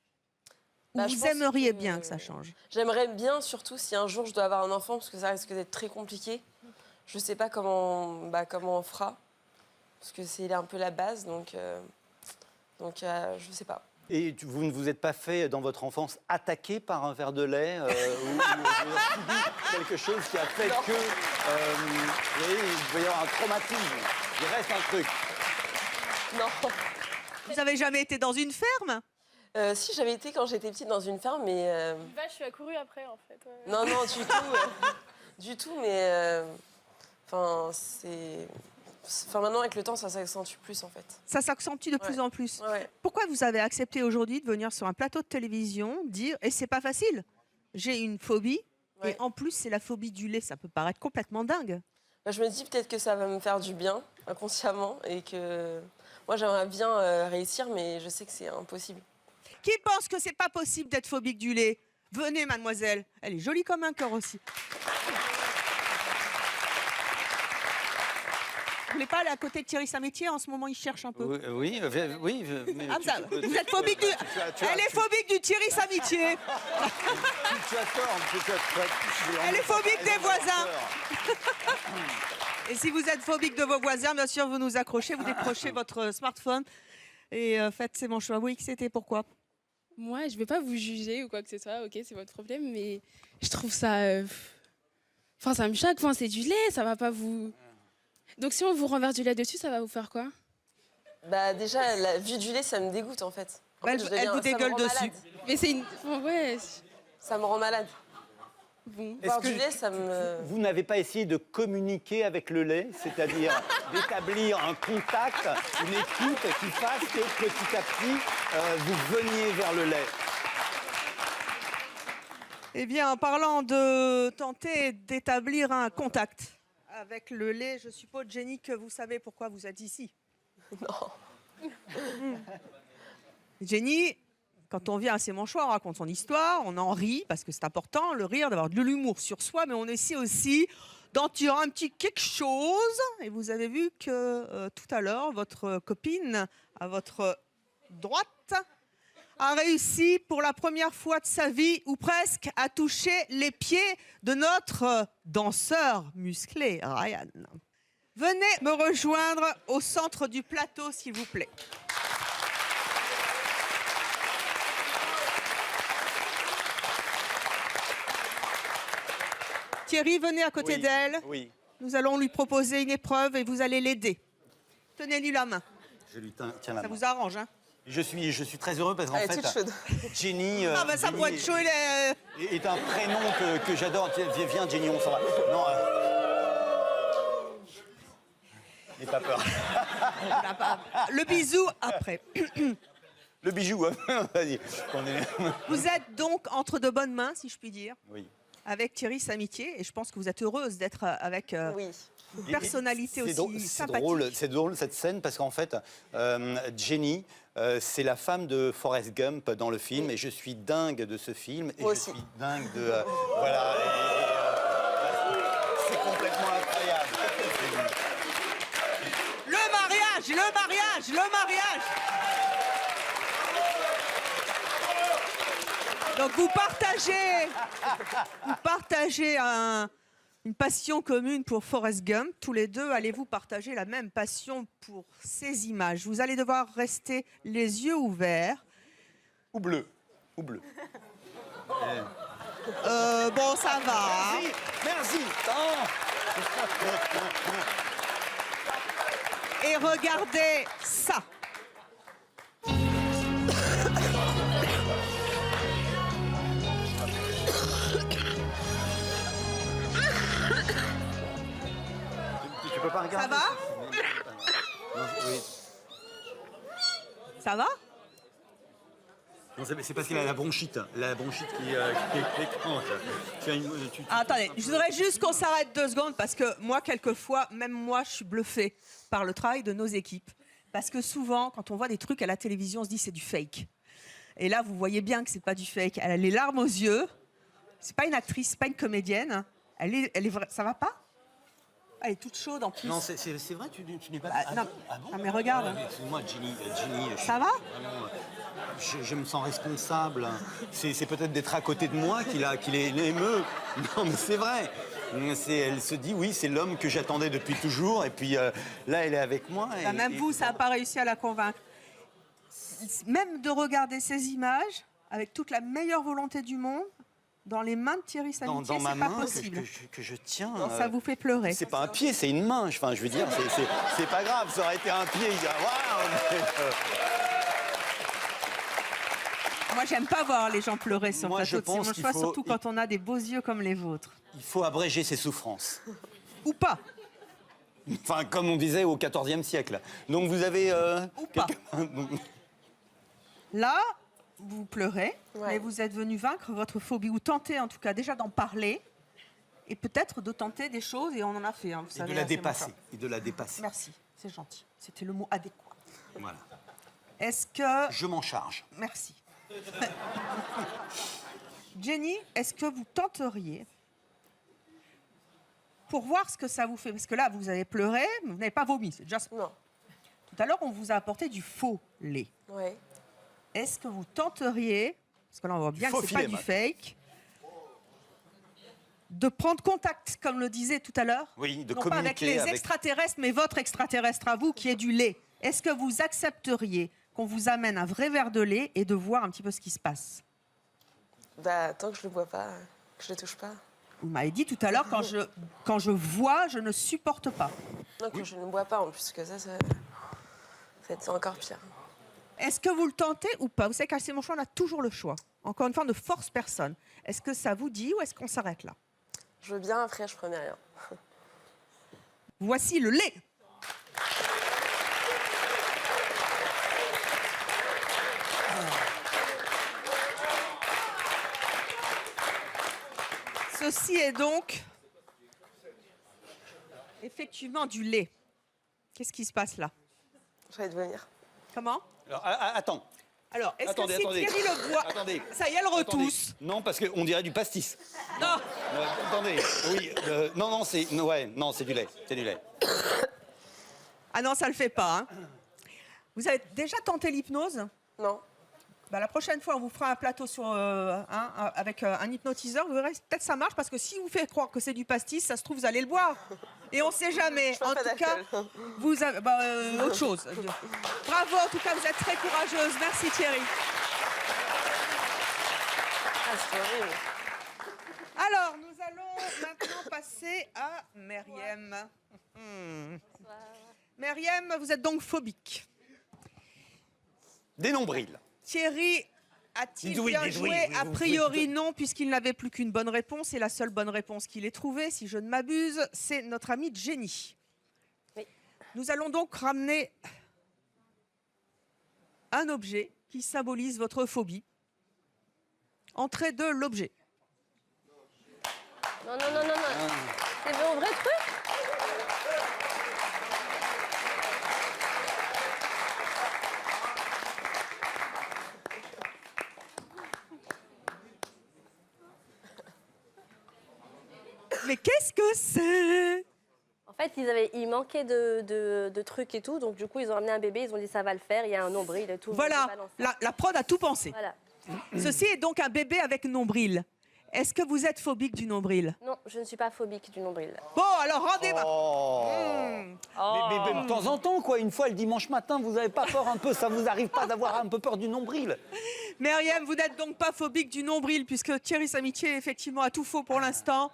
Speaker 7: Ou
Speaker 12: Je
Speaker 7: vous
Speaker 12: pense
Speaker 7: aimeriez bien que ça change?
Speaker 12: J'aimerais bien, surtout si un jour je dois avoir un enfant, parce que ça risque d'être très compliqué. Je sais pas comment on fera, parce que c'est un peu la base, donc je sais pas.
Speaker 8: Et vous ne vous êtes pas fait, dans votre enfance, attaquer par un verre de lait ou vous avez subi quelque chose qui a fait que... vous voyez, il va y avoir un traumatisme. Il reste un truc.
Speaker 12: Non.
Speaker 7: Vous avez jamais été dans une ferme?
Speaker 12: Si, j'avais été quand j'étais petite dans une ferme, mais...
Speaker 9: Une vache, tu as couru après, en fait. Ouais.
Speaker 12: Non, du tout, mais... maintenant, avec le temps, ça s'accentue plus, en fait.
Speaker 7: Ça s'accentue de plus en plus.
Speaker 12: Ouais.
Speaker 7: Pourquoi vous avez accepté aujourd'hui de venir sur un plateau de télévision dire, et c'est pas facile, j'ai une phobie, et en plus c'est la phobie du lait, ça peut paraître complètement dingue.
Speaker 12: Je me dis peut-être que ça va me faire du bien, inconsciemment, et que moi j'aimerais bien réussir, mais je sais que c'est impossible.
Speaker 7: Qui pense que c'est pas possible d'être phobique du lait? Venez, mademoiselle. Elle est jolie comme un cœur aussi. Vous voulez pas aller à côté de Thierry Samétier? En ce moment, il cherche un peu.
Speaker 8: Oui. Mais
Speaker 7: Ah, vous êtes phobique du... Elle est phobique du Thierry Samétier.
Speaker 8: Tu as tort.
Speaker 7: Elle est phobique des voisins. Et si vous êtes phobique de vos voisins, bien sûr, vous nous accrochez, vous décrochez votre smartphone et faites c'est mon choix. Oui, c'était pourquoi?
Speaker 13: Moi, je ne vais pas vous juger ou quoi que ce soit, ok, c'est votre problème, mais je trouve ça... ça me choque, c'est du lait, ça va pas vous... Donc si on vous renverse du lait dessus, ça va vous faire quoi?
Speaker 12: Déjà, la vue du lait, ça me dégoûte, en fait.
Speaker 7: Elle vous dégueule dessus.
Speaker 13: Mais c'est une... Ouais.
Speaker 12: Ça me rend malade.
Speaker 13: Bon.
Speaker 12: Boire du lait, ça me...
Speaker 8: Vous n'avez pas essayé de communiquer avec le lait, c'est-à-dire d'établir un contact, une écoute qui fasse que petit à petit, vous veniez vers le lait?
Speaker 7: Eh bien, en parlant de tenter d'établir un contact avec le lait, je suppose, Jenny, que vous savez pourquoi vous êtes ici.
Speaker 12: Non.
Speaker 7: Jenny, quand on vient à C'est mon choix, on raconte son histoire, on en rit, parce que c'est important, le rire, d'avoir de l'humour sur soi, mais on essaie aussi d'en tirer un petit quelque chose. Et vous avez vu que tout à l'heure, votre copine, à votre droite, a réussi pour la première fois de sa vie, ou presque, à toucher les pieds de notre danseur musclé, Ryan. Venez me rejoindre au centre du plateau, s'il vous plaît. Thierry, venez à côté
Speaker 8: Oui,
Speaker 7: d'elle.
Speaker 8: Oui,
Speaker 7: Nous allons lui proposer une épreuve et vous allez l'aider. Tenez-lui la main.
Speaker 8: je lui tiens la
Speaker 7: Ça
Speaker 8: main.
Speaker 7: vous arrange, hein?
Speaker 8: Je suis très heureux parce qu'en
Speaker 12: Elle est
Speaker 8: fait,
Speaker 12: toute chaude.
Speaker 8: Jenny,
Speaker 7: Ah bah ça
Speaker 8: Jenny
Speaker 7: pour être chaud, il est...
Speaker 8: est un prénom que j'adore. Viens, Jenny, on s'en va. Non, n'aie pas peur.
Speaker 7: Le bisou après.
Speaker 8: Le bijou, hein. Vas-y.
Speaker 7: Vous êtes donc entre de bonnes mains, si je puis dire,
Speaker 8: Oui.
Speaker 7: avec Thierry Samitier. Et je pense que vous êtes heureuse d'être avec
Speaker 12: Oui.
Speaker 7: une personnalité
Speaker 8: C'est
Speaker 7: aussi
Speaker 8: drôle,
Speaker 7: sympathique.
Speaker 8: c'est drôle cette scène parce qu'en fait, Jenny, c'est la femme de Forrest Gump dans le film et je suis dingue de ce film et
Speaker 12: Moi
Speaker 8: je
Speaker 12: aussi.
Speaker 8: suis dingue de voilà. C'est complètement incroyable.
Speaker 7: Le mariage, le mariage, le mariage. Donc vous partagez une passion commune pour Forrest Gump. Tous les deux, allez-vous partager la même passion pour ces images? Vous allez devoir rester les yeux ouverts.
Speaker 8: Ou bleu, ou bleu.
Speaker 7: Bon, ça va.
Speaker 8: Merci.
Speaker 7: Et regardez ça.
Speaker 8: Tu peux pas regarder.
Speaker 7: Ça va?
Speaker 8: Non, oui.
Speaker 7: Ça va?
Speaker 8: Non, c'est parce qu'il a la bronchite. La bronchite qui écrante.
Speaker 7: Attendez, je voudrais juste qu'on s'arrête 2 secondes parce que moi, quelquefois, même moi, je suis bluffée par le travail de nos équipes. Parce que souvent, quand on voit des trucs à la télévision, on se dit c'est du fake. Et là, vous voyez bien que c'est pas du fake. Elle a les larmes aux yeux. C'est pas une actrice, c'est pas une comédienne. Elle est vraie. Ça va pas? Elle est toute chaude en plus.
Speaker 8: Non, c'est vrai, tu n'es pas...
Speaker 7: non. Ah, mais regarde.
Speaker 8: Excuse-moi, Jenny,
Speaker 7: Ça va?
Speaker 8: je me sens responsable. C'est peut-être d'être à côté de moi qui l'émeut. Non, mais c'est vrai. Elle se dit, oui, c'est l'homme que j'attendais depuis toujours. Et puis là, elle est avec moi.
Speaker 7: Bah, même vous, ça n'a pas réussi à la convaincre. Même de regarder ces images, avec toute la meilleure volonté du monde, dans les mains de Thierry Samitier,
Speaker 8: dans ma
Speaker 7: c'est pas
Speaker 8: main
Speaker 7: possible.
Speaker 8: que je tiens.
Speaker 7: Non, ça vous fait pleurer.
Speaker 8: C'est pas un pied, c'est une main. Enfin, je veux dire, c'est pas grave. Ça aurait été un pied. Il dit, waouh.
Speaker 7: Moi, j'aime pas voir les gens pleurer sur le
Speaker 8: Moi, je
Speaker 7: plateau de
Speaker 8: pense
Speaker 7: Simon Choix,
Speaker 8: qu'il faut-
Speaker 7: surtout quand on a des beaux yeux comme les vôtres.
Speaker 8: Il faut abréger ses souffrances.
Speaker 7: Ou pas.
Speaker 8: Enfin, comme on disait au XIVe siècle. Donc vous avez...
Speaker 7: Ou pas. Là, vous pleurez, mais vous êtes venu vaincre votre phobie, ou tenter en tout cas déjà d'en parler, et peut-être de tenter des choses, et on en a fait. Hein, vous
Speaker 8: Et
Speaker 7: savez,
Speaker 8: de la
Speaker 7: hein, c'est mon
Speaker 8: dépasser.
Speaker 7: cas.
Speaker 8: Et de la dépasser.
Speaker 7: Merci, c'est gentil. C'était le mot adéquat.
Speaker 8: Voilà.
Speaker 7: Est-ce que...
Speaker 8: Je m'en charge.
Speaker 7: Merci. Jenny, est-ce que vous tenteriez, pour voir ce que ça vous fait, parce que là, vous avez pleuré, mais vous n'avez pas vomi, c'est déjà...
Speaker 12: Non.
Speaker 7: Tout à l'heure, on vous a apporté du faux lait.
Speaker 12: Ouais.
Speaker 7: Est-ce que vous tenteriez, parce que là, on voit bien que
Speaker 8: faux
Speaker 7: c'est pas
Speaker 8: filet,
Speaker 7: du
Speaker 8: Matt.
Speaker 7: fake, de prendre contact, comme le disait tout à l'heure,
Speaker 8: Oui, de
Speaker 7: non pas avec
Speaker 8: communiquer
Speaker 7: les extraterrestres, mais votre extraterrestre à vous, qui est du lait. Est-ce que vous accepteriez qu'on vous amène un vrai verre de lait et de voir un petit peu ce qui se passe?
Speaker 12: Bah, tant que je le bois pas, que je le touche pas.
Speaker 7: Vous m'avez dit tout à l'heure, quand je vois, je ne supporte pas.
Speaker 12: Non, quand je ne bois pas, en plus que ça va être encore pire.
Speaker 7: Est-ce que vous le tentez ou pas? Vous savez qu'à C'est mon choix, on a toujours le choix. Encore une fois, on ne force personne. Est-ce que ça vous dit ou est-ce qu'on s'arrête là?
Speaker 12: Je veux bien, après, je promets rien.
Speaker 7: Voici le lait. Ceci est donc effectivement du lait. Qu'est-ce qui se passe là?
Speaker 12: Je vais te vomir.
Speaker 7: Comment?
Speaker 8: Alors, attends.
Speaker 7: Alors, est-ce que
Speaker 8: Attendez,
Speaker 7: si
Speaker 8: attendez.
Speaker 7: Thierry le boit...
Speaker 8: Attendez.
Speaker 7: Ça y est, elle retousse.
Speaker 8: Attendez. Non, parce qu'on dirait du pastis.
Speaker 7: Non.
Speaker 8: Attendez. Oui. Non, c'est... Ouais, non, c'est du lait. C'est du lait.
Speaker 7: Ah non, ça le fait pas. Hein. Vous avez déjà tenté l'hypnose?
Speaker 12: Non.
Speaker 7: Bah, la prochaine fois, on vous fera un plateau sur, avec un hypnotiseur. Vous verrez, peut-être ça marche parce que si vous faites croire que c'est du pastis, ça se trouve, vous allez le boire. Et on ne sait jamais.
Speaker 12: Je
Speaker 7: En
Speaker 12: bois pas
Speaker 7: tout cas,
Speaker 12: d'alcool.
Speaker 7: vous avez autre chose. Bravo, en tout cas, vous êtes très courageuse. Merci Thierry.
Speaker 12: Ah, c'est horrible.
Speaker 7: Alors, nous allons maintenant passer à Meriem. Meriem, vous êtes donc phobique.
Speaker 8: Des nombrils.
Speaker 7: Thierry a-t-il
Speaker 8: Dites oui,
Speaker 7: bien
Speaker 8: dites oui,
Speaker 7: joué?
Speaker 8: oui,
Speaker 7: A
Speaker 8: vous
Speaker 7: priori non, puisqu'il n'avait plus qu'une bonne réponse. Et la seule bonne réponse qu'il ait trouvée, si je ne m'abuse, c'est notre ami Jenny.
Speaker 12: Oui.
Speaker 7: Nous allons donc ramener un objet qui symbolise votre phobie. Entrée de l'objet.
Speaker 9: Non. C'est mon vrai truc?
Speaker 7: Mais qu'est-ce que c'est?
Speaker 9: En fait, il manquait de trucs et tout, donc du coup, ils ont amené un bébé, ils ont dit ça va le faire, il y a un nombril et tout.
Speaker 7: Voilà, la prod a tout pensé.
Speaker 9: Voilà.
Speaker 7: Ceci est donc un bébé avec nombril. Est-ce que vous êtes phobique du nombril?
Speaker 9: Non, je ne suis pas phobique du nombril.
Speaker 7: Bon, alors rendez-moi.
Speaker 8: Mais de temps en temps, quoi. Une fois le dimanche matin, vous n'avez pas peur un peu? Ça vous arrive pas d'avoir un peu peur du nombril?
Speaker 7: Meriem, vous n'êtes donc pas phobique du nombril, puisque Thierry Samitier, effectivement, a tout faux pour l'instant.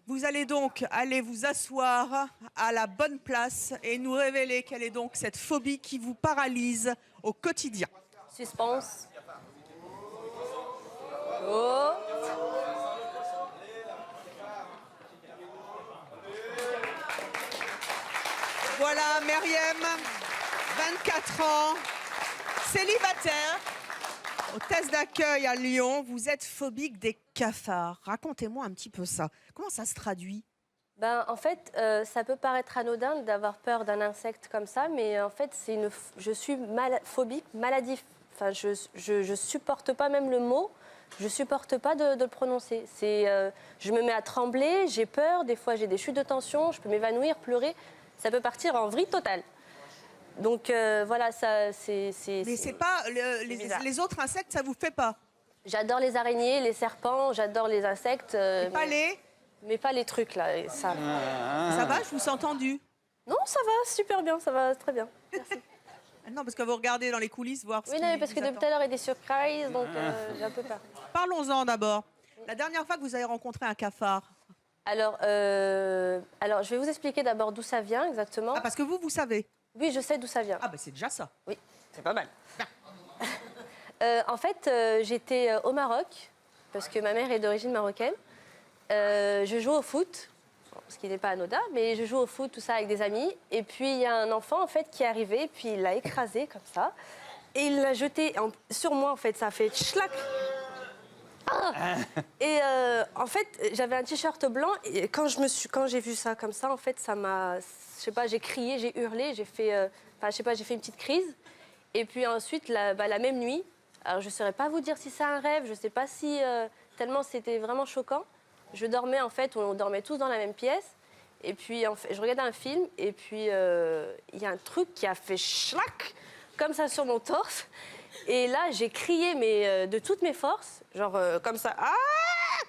Speaker 7: Vous allez donc aller vous asseoir à la bonne place et nous révéler quelle est donc cette phobie qui vous paralyse au quotidien.
Speaker 9: Suspense. Oh.
Speaker 7: Voilà, Meriem, 24 ans, célibataire, au test d'accueil à Lyon. Vous êtes phobique des cafards. Racontez-moi un petit peu ça. Comment ça se traduit?
Speaker 9: Ben, en fait, ça peut paraître anodin d'avoir peur d'un insecte comme ça, mais en fait, je suis phobique, maladif. Enfin, je supporte pas même le mot, je supporte pas de le prononcer. Je me mets à trembler, j'ai peur, des fois j'ai des chutes de tension, je peux m'évanouir, pleurer. Ça peut partir en vrille totale. Donc voilà, ça c'est.
Speaker 7: Mais c'est pas les autres insectes, ça vous fait pas?
Speaker 9: J'adore les araignées, les serpents, j'adore les insectes.
Speaker 7: Pas les?
Speaker 9: Mais pas les trucs là. Ça
Speaker 7: va, je vous ai entendu.
Speaker 9: Non, ça va super bien, ça va très bien. Merci.
Speaker 7: Non, parce que vous regardez dans les coulisses voir ce
Speaker 9: Oui,
Speaker 7: qui
Speaker 9: non, mais parce
Speaker 7: vous
Speaker 9: que depuis
Speaker 7: attend.
Speaker 9: tout à l'heure, il y a des surprises, donc j'ai un peu peur.
Speaker 7: Parlons-en d'abord. La dernière fois que vous avez rencontré un cafard.
Speaker 9: Alors, je vais vous expliquer d'abord d'où ça vient exactement.
Speaker 7: Ah, parce que vous savez.
Speaker 9: Oui, je sais d'où ça vient.
Speaker 7: Ah, ben c'est déjà ça.
Speaker 9: Oui.
Speaker 7: C'est pas mal.
Speaker 9: En fait, j'étais au Maroc, parce que ma mère est d'origine marocaine. Je joue au foot, ce qui n'est pas anodin, mais je joue au foot, tout ça, avec des amis. Et puis, il y a un enfant, en fait, qui est arrivé, puis il l'a écrasé, comme ça. Et il l'a jeté sur moi, en fait. Ça a fait schlac. Ah et en fait, j'avais un t-shirt blanc, et quand j'ai vu ça comme ça, en fait, ça m'a... Je sais pas, j'ai crié, j'ai hurlé, j'ai fait... Enfin, je sais pas, j'ai fait une petite crise. Et puis ensuite, la même nuit, alors je ne saurais pas vous dire si c'est un rêve, je ne sais pas si... tellement c'était vraiment choquant. Je dormais, en fait, on dormait tous dans la même pièce. Et puis, en fait, je regardais un film, et puis il y a un truc qui a fait schlac, comme ça sur mon torse. Et là, j'ai crié, mais de toutes mes forces, genre comme ça, ah,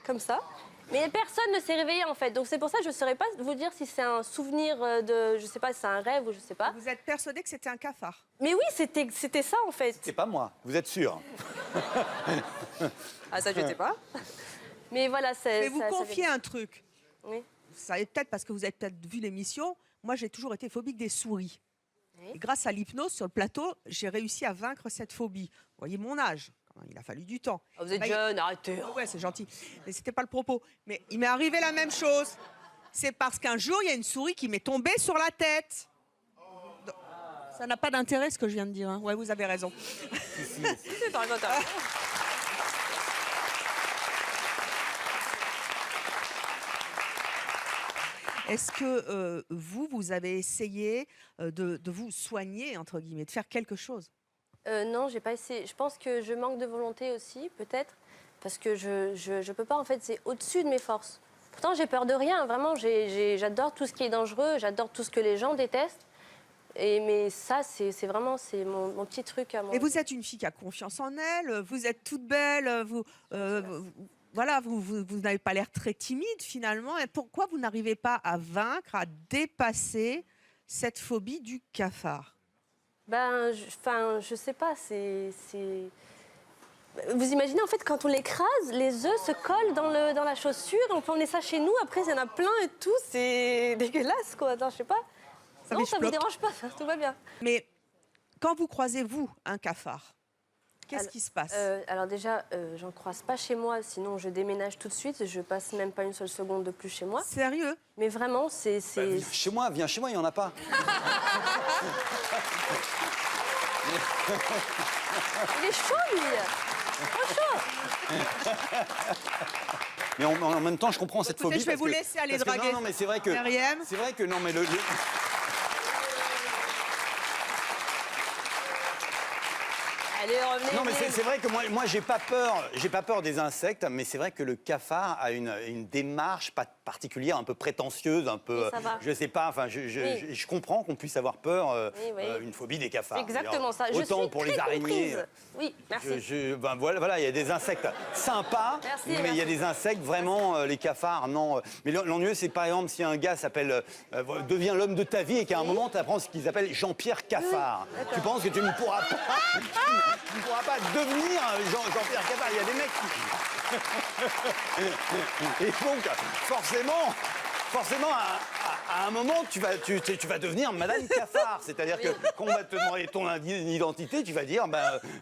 Speaker 9: comme ça. Mais personne ne s'est réveillé, en fait. Donc c'est pour ça que je ne saurais pas vous dire si c'est un souvenir de, je sais pas, si c'est un rêve ou je sais pas.
Speaker 7: Vous êtes persuadé que c'était un cafard?
Speaker 9: Mais oui, c'était ça, en fait.
Speaker 8: C'est pas moi, vous êtes sûr?
Speaker 9: Ah, ça, je sais pas. Mais voilà, c'est...
Speaker 7: Je vais vous confier un truc.
Speaker 9: Oui.
Speaker 7: Vous savez peut-être, parce que vous avez peut-être vu l'émission, moi j'ai toujours été phobique des souris.
Speaker 9: Oui.
Speaker 7: Et grâce à l'hypnose sur le plateau, j'ai réussi à vaincre cette phobie. Vous voyez mon âge, il a fallu du temps.
Speaker 9: Oh, vous êtes jeune, arrêtez.
Speaker 7: Ouais, c'est gentil. Mais c'était pas le propos. Mais il m'est arrivé la même chose. C'est parce qu'un jour, il y a une souris qui m'est tombée sur la tête. Ça n'a pas d'intérêt ce que je viens de dire. Hein. Ouais, vous avez raison.
Speaker 9: C'est pas grave.
Speaker 7: Est-ce que vous avez essayé de vous soigner, entre guillemets, de faire quelque chose?
Speaker 9: Non, j'ai pas essayé. Je pense que je manque de volonté aussi, peut-être, parce que je peux pas, en fait, c'est au-dessus de mes forces. Pourtant, j'ai peur de rien, vraiment, j'adore tout ce qui est dangereux, j'adore tout ce que les gens détestent. Mais ça, c'est vraiment mon petit truc à moi.
Speaker 7: Et vous êtes une fille qui a confiance en elle, vous êtes toute belle, vous n'avez pas l'air très timide finalement. Et pourquoi vous n'arrivez pas à vaincre, à dépasser cette phobie du cafard?
Speaker 9: Ben, je sais pas, Vous imaginez, en fait, quand on l'écrase, les œufs se collent dans la chaussure. On peut emmener ça chez nous. Après, il y en a plein et tout. C'est dégueulasse, quoi. Non, je sais pas. Non, ça vous dérange pas, tout va bien.
Speaker 7: Mais quand vous croisez, vous, un cafard, qu'est-ce qui se passe?
Speaker 9: Alors déjà, j'en croise pas chez moi, sinon je déménage tout de suite. Je passe même pas une seule seconde de plus chez moi.
Speaker 7: Sérieux?
Speaker 9: Mais vraiment, c'est...
Speaker 8: Viens chez moi, il n'y en a pas.
Speaker 9: Il est chaud, lui. Trop chaud.
Speaker 8: Mais en même temps, je comprends cette phobie.
Speaker 7: Je vais vous laisser aller draguer.
Speaker 8: Non, mais c'est vrai que...
Speaker 7: Myriam.
Speaker 8: C'est vrai que... Non, mais
Speaker 9: Allez, revenez.
Speaker 8: Non, mais c'est vrai que moi j'ai pas peur des insectes, mais c'est vrai que le cafard a une démarche pas particulière, un peu prétentieuse, un peu,
Speaker 9: ça va.
Speaker 8: je sais pas, enfin, je comprends qu'on puisse avoir peur, une phobie des cafards.
Speaker 9: C'est exactement ça.
Speaker 8: Autant
Speaker 9: je suis
Speaker 8: pour
Speaker 9: très
Speaker 8: les araignées.
Speaker 9: comprise. Oui, merci.
Speaker 8: Ben voilà, il y a des insectes sympas, mais il y a des insectes vraiment, les cafards, non. Mais l'ennuyeux, c'est par exemple si un gars s'appelle, devient l'homme de ta vie et qu'à un moment, tu apprends ce qu'ils appellent Jean-Pierre Cafard. Tu penses que tu ne pourras pas devenir Jean-Pierre Cafard. Il y a des mecs qui... Et donc, forcément, à un moment, tu vas devenir Madame Cafard. C'est-à-dire que quand on va te demander ton identité, tu vas dire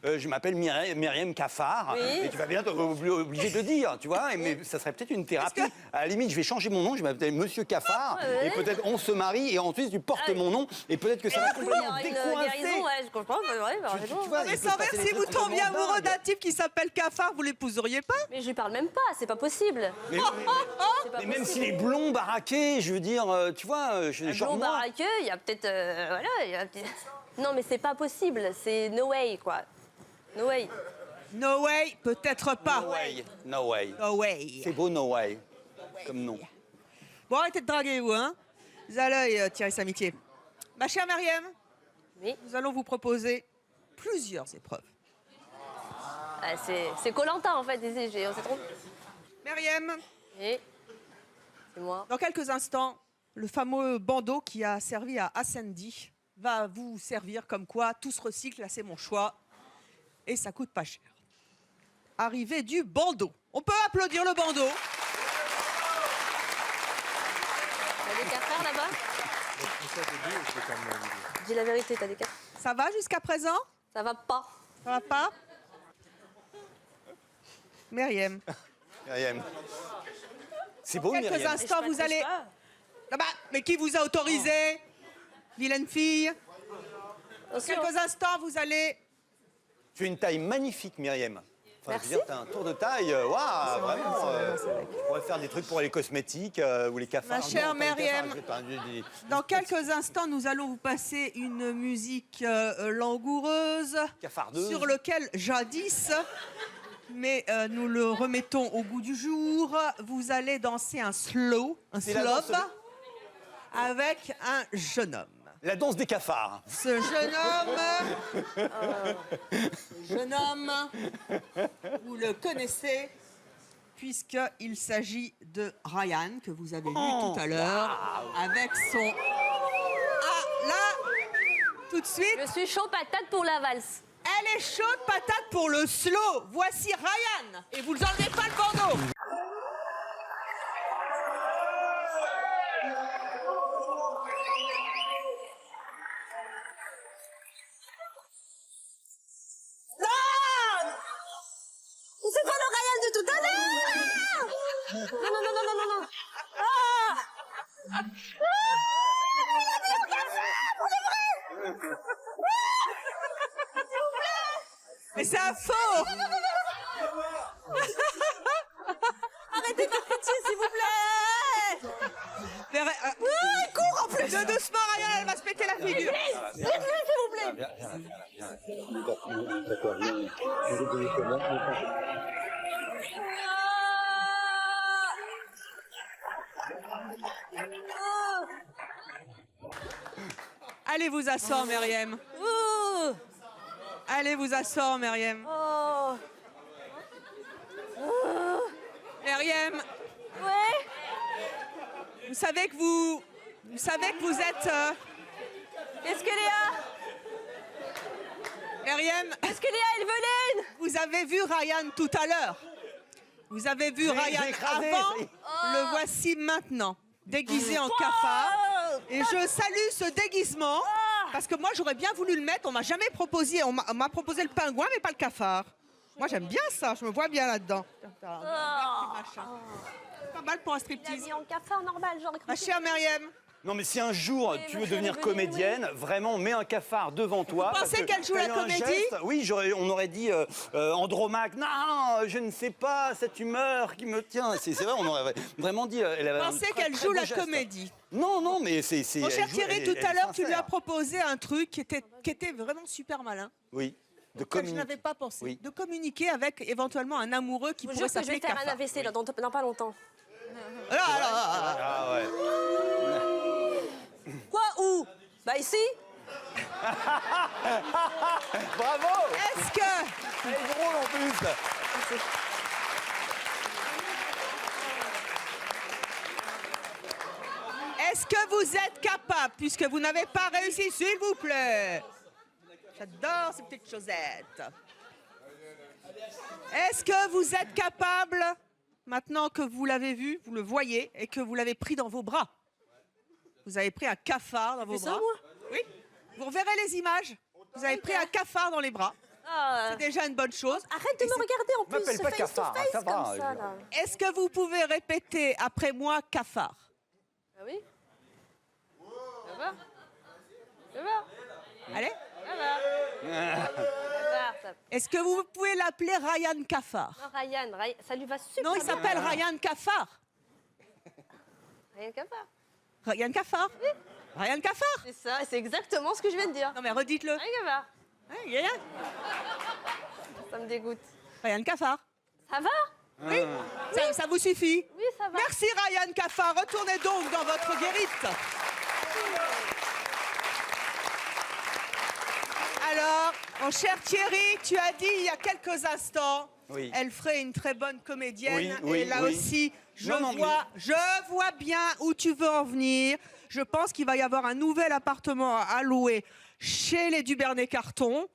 Speaker 8: je m'appelle Myriam Cafard.
Speaker 9: Oui.
Speaker 8: Et tu vas bien être obligé de le dire, tu vois. Mais ça serait peut-être une thérapie. À la limite, je vais changer mon nom, je m'appelle Monsieur Cafard. Et peut-être on se marie et ensuite tu portes mon nom. Et peut-être que ça va complètement décoincer.
Speaker 9: Je comprends,
Speaker 8: Tu vois,
Speaker 7: Mais
Speaker 8: il peut se
Speaker 7: sans
Speaker 8: passer des
Speaker 7: si vous
Speaker 8: trucs
Speaker 7: tombiez
Speaker 8: complètement
Speaker 7: amoureux
Speaker 8: dingues.
Speaker 7: d'un type qui s'appelle Cafard, vous l'épouseriez pas?
Speaker 9: Mais je lui parle même pas, c'est pas possible.
Speaker 8: Mais même
Speaker 9: possible.
Speaker 8: s'il est blond, baraqué, je veux dire, tu vois, genre
Speaker 9: Blond
Speaker 8: moi.
Speaker 9: baraqueux, il y a peut-être... Non, mais c'est pas possible, c'est no way, quoi. No way.
Speaker 7: No way, peut-être pas.
Speaker 8: No way, no way.
Speaker 7: No way.
Speaker 8: C'est beau, no way, comme nom.
Speaker 7: Bon, arrêtez de draguer, vous, hein. Vous à l'œil, Thierry Samitier. Ma chère Myriam, nous allons vous proposer plusieurs épreuves.
Speaker 9: C'est Koh-Lanta, en fait, ici, on s'est trompé.
Speaker 7: Myriam.
Speaker 9: Et c'est moi.
Speaker 7: Dans quelques instants, le fameux bandeau qui a servi à Ascendi va vous servir comme quoi tout se recycle, là c'est mon choix. Et ça coûte pas cher. Arrivée du bandeau. On peut applaudir le bandeau.
Speaker 9: T'as des cafards là-bas? Dis la vérité, t'as des cafards?
Speaker 7: Ça va jusqu'à présent?
Speaker 9: Ça va pas.
Speaker 7: Ça va pas? Myriam.
Speaker 8: Myriam. C'est beau,
Speaker 7: Quelques
Speaker 8: Myriam.
Speaker 7: instants, vous allez... Ah bah, mais qui vous a autorisé? Vilaine fille. Dans quelques instants, vous allez...
Speaker 8: Tu as une taille magnifique, Myriam. Enfin,
Speaker 9: Merci.
Speaker 8: je veux dire, t'as un tour de taille, waouh, vraiment. On pourrait faire des trucs pour les cosmétiques ou les cafards.
Speaker 7: Ma chère
Speaker 8: Non, pas les
Speaker 7: Myriam.
Speaker 8: cafards, je sais pas,
Speaker 7: Dans quelques instants, nous allons vous passer une musique langoureuse.
Speaker 8: Cafardeuse.
Speaker 7: Sur lequel jadis, mais nous le remettons au goût du jour. Vous allez danser un slow,
Speaker 8: C'est la danse
Speaker 7: slob, avec un jeune homme.
Speaker 8: La danse des cafards.
Speaker 7: Ce jeune homme, vous le connaissez, puisqu'il s'agit de Ryan, que vous avez vu tout à l'heure, avec son... Ah, là, tout de suite...
Speaker 9: Je suis chaud patate pour la valse.
Speaker 7: Elle est chaude patate pour le slow. Voici Ryan. Et vous n'enlevez pas le bandeau.
Speaker 9: C'est pas le Ryan de tout à l'heure! Non.
Speaker 7: Mais c'est un faux.
Speaker 9: Arrêtez ma pitié, s'il vous plaît!
Speaker 7: Il court en plus. De doucement, Ryan, elle va se péter la figure.
Speaker 9: S'il vous plaît!
Speaker 7: Allez vous asseoir, Myriam. Allez vous asseoir, Myriam. Myriam.
Speaker 9: Ouais.
Speaker 7: Vous savez que vous êtes...
Speaker 9: Qu'est-ce qu'elle est là?
Speaker 7: Myriam,
Speaker 9: est-ce que Léa, elle veut l'aide?
Speaker 7: vous avez vu Ryan tout à l'heure. Vous avez vu Ryan avant, le voici maintenant, déguisé en cafard. Et je salue ce déguisement, parce que moi j'aurais bien voulu le mettre, on m'a jamais proposé, on m'a proposé le pingouin mais pas le cafard. Moi j'aime bien ça, je me vois bien là-dedans. Pas mal pour un striptease.
Speaker 9: Il a mis en cafard normal, genre.
Speaker 7: Ma chère Myriam.
Speaker 8: Non, mais si un jour tu veux devenir comédienne, vraiment, mets un cafard devant toi.
Speaker 7: Vous pensez qu'elle joue la comédie?
Speaker 8: Oui, on aurait dit Andromaque. Non, je ne sais pas, cette humeur qui me tient. C'est vrai, on aurait vraiment dit.
Speaker 7: Vous pensez qu'elle joue la comédie?
Speaker 8: Non, mais c'est.
Speaker 7: Mon cher Thierry, tout à l'heure, tu lui as proposé un truc qui était vraiment super malin.
Speaker 8: Oui.
Speaker 7: Je n'avais pas pensé.
Speaker 8: Oui.
Speaker 7: De communiquer avec éventuellement un amoureux qui pourrait s'appeler
Speaker 9: je vais faire
Speaker 7: cafard.
Speaker 9: un AVC dans pas longtemps.
Speaker 8: Ah ouais.
Speaker 9: Quoi? Où? Bah ici.
Speaker 8: Bravo.
Speaker 7: Est-ce que...
Speaker 8: Elle est drôle en plus.
Speaker 7: Est-ce que vous êtes capable, puisque vous n'avez pas réussi, s'il vous plaît? J'adore ces petites chosettes. Est-ce que vous êtes capable, maintenant que vous l'avez vu, vous le voyez, et que vous l'avez pris dans vos bras? Vous avez pris un cafard dans vos bras.
Speaker 9: Ça, moi?
Speaker 7: Oui. Vous reverrez les images. Vous avez pris un cafard dans les bras. C'est déjà une bonne chose.
Speaker 9: Arrête de me regarder en plus.
Speaker 8: M'appelle pas
Speaker 9: face
Speaker 8: cafard,
Speaker 9: to face
Speaker 8: ça va,
Speaker 9: comme ça, là.
Speaker 7: Est-ce que vous pouvez répéter après moi cafard?
Speaker 9: Ah oui. Ça va. Ça va.
Speaker 7: Allez.
Speaker 9: Ça va.
Speaker 7: Est-ce que vous pouvez l'appeler Ryan Cafard?
Speaker 9: Non, Ryan, ça lui va super
Speaker 7: Non, il
Speaker 9: bien.
Speaker 7: s'appelle Ryan Cafard.
Speaker 9: Ryan Cafard.
Speaker 7: Ryan Cafard? Oui. Ryan Cafard?
Speaker 9: C'est ça, c'est exactement ce que je viens de dire.
Speaker 7: Non mais redites-le.
Speaker 9: Ryan Cafard.
Speaker 7: Ryan.
Speaker 9: Ça me dégoûte.
Speaker 7: Ryan Cafard.
Speaker 9: Ça va?
Speaker 7: Oui. Ça vous suffit?
Speaker 9: Oui, ça va.
Speaker 7: Merci Ryan Cafard. Retournez donc dans votre guérite. Alors, mon cher Thierry, tu as dit il y a quelques instants,
Speaker 8: Oui.
Speaker 7: elle ferait une très bonne comédienne.
Speaker 8: Oui,
Speaker 7: et là
Speaker 8: oui.
Speaker 7: aussi, je
Speaker 8: Non,
Speaker 7: vois bien où tu veux en venir. Je pense qu'il va y avoir un nouvel appartement à louer chez les Dubernay-Carton,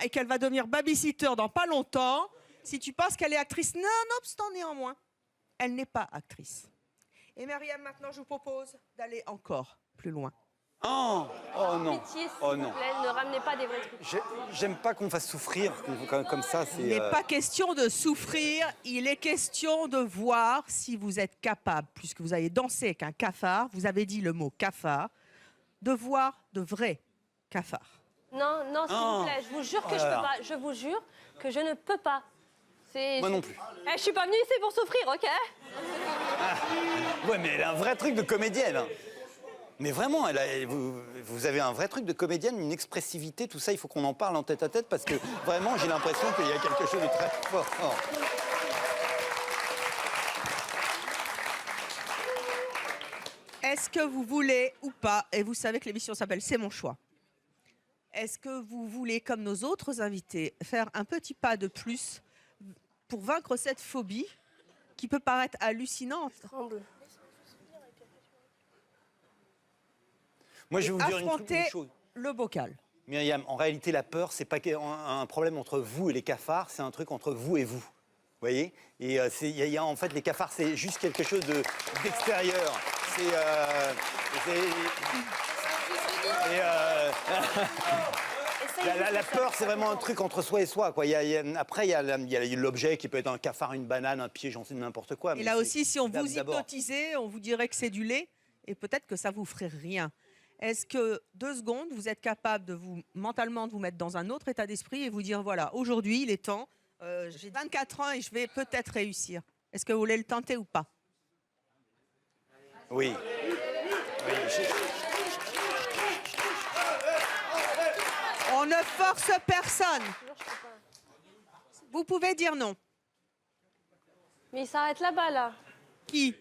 Speaker 7: et qu'elle va devenir babysitter dans pas longtemps. Si tu penses qu'elle est actrice, nonobstant néanmoins, elle n'est pas actrice. Et Myriam, maintenant, je vous propose d'aller encore plus loin.
Speaker 8: Oh non.
Speaker 9: Pitié, s'il
Speaker 8: Oh
Speaker 9: vous
Speaker 8: non.
Speaker 9: plaît, ne ramenez pas des vrais trucs.
Speaker 8: J'aime pas qu'on fasse souffrir comme ça.
Speaker 7: Il n'est pas question de souffrir, il est question de voir si vous êtes capable, puisque vous avez dansé avec un cafard, vous avez dit le mot cafard, de voir de vrais cafards.
Speaker 9: Non, s'il vous plaît, je vous jure que je peux pas. Je vous jure que je ne peux pas.
Speaker 8: Moi non plus.
Speaker 9: Je suis pas venue ici pour souffrir, ok?
Speaker 8: Ouais, mais elle a un vrai truc de comédienne. Hein. Mais vraiment, vous avez un vrai truc de comédienne, une expressivité, tout ça, il faut qu'on en parle en tête à tête parce que vraiment, j'ai l'impression qu'il y a quelque chose de très fort.
Speaker 7: Est-ce que vous voulez ou pas, et vous savez que l'émission s'appelle C'est mon choix, est-ce que vous voulez, comme nos autres invités, faire un petit pas de plus pour vaincre cette phobie qui peut paraître hallucinante?
Speaker 8: Moi, je vais vous dire
Speaker 7: affronter
Speaker 8: une chose.
Speaker 7: le bocal.
Speaker 8: Myriam, en réalité, la peur, c'est pas un problème entre vous et les cafards, c'est un truc entre vous et vous. Vous voyez? Et en fait, les cafards, c'est juste quelque chose d'extérieur. La peur, c'est vraiment un truc entre soi et soi. Quoi. Après, il y a l'objet qui peut être un cafard, une banane, un pied, j'en sais n'importe quoi.
Speaker 7: Et là aussi, si on vous hypnotisait, on vous dirait que c'est du lait, et peut-être que ça vous ferait rien. Est-ce que 2 secondes, vous êtes capable de mentalement de vous mettre dans un autre état d'esprit et vous dire, voilà, aujourd'hui, il est temps, j'ai 24 ans et je vais peut-être réussir. Est-ce que vous voulez le tenter ou pas?
Speaker 8: Oui.
Speaker 7: On ne force personne. Vous pouvez dire non.
Speaker 9: Mais il s'arrête là-bas, là.
Speaker 7: Qui?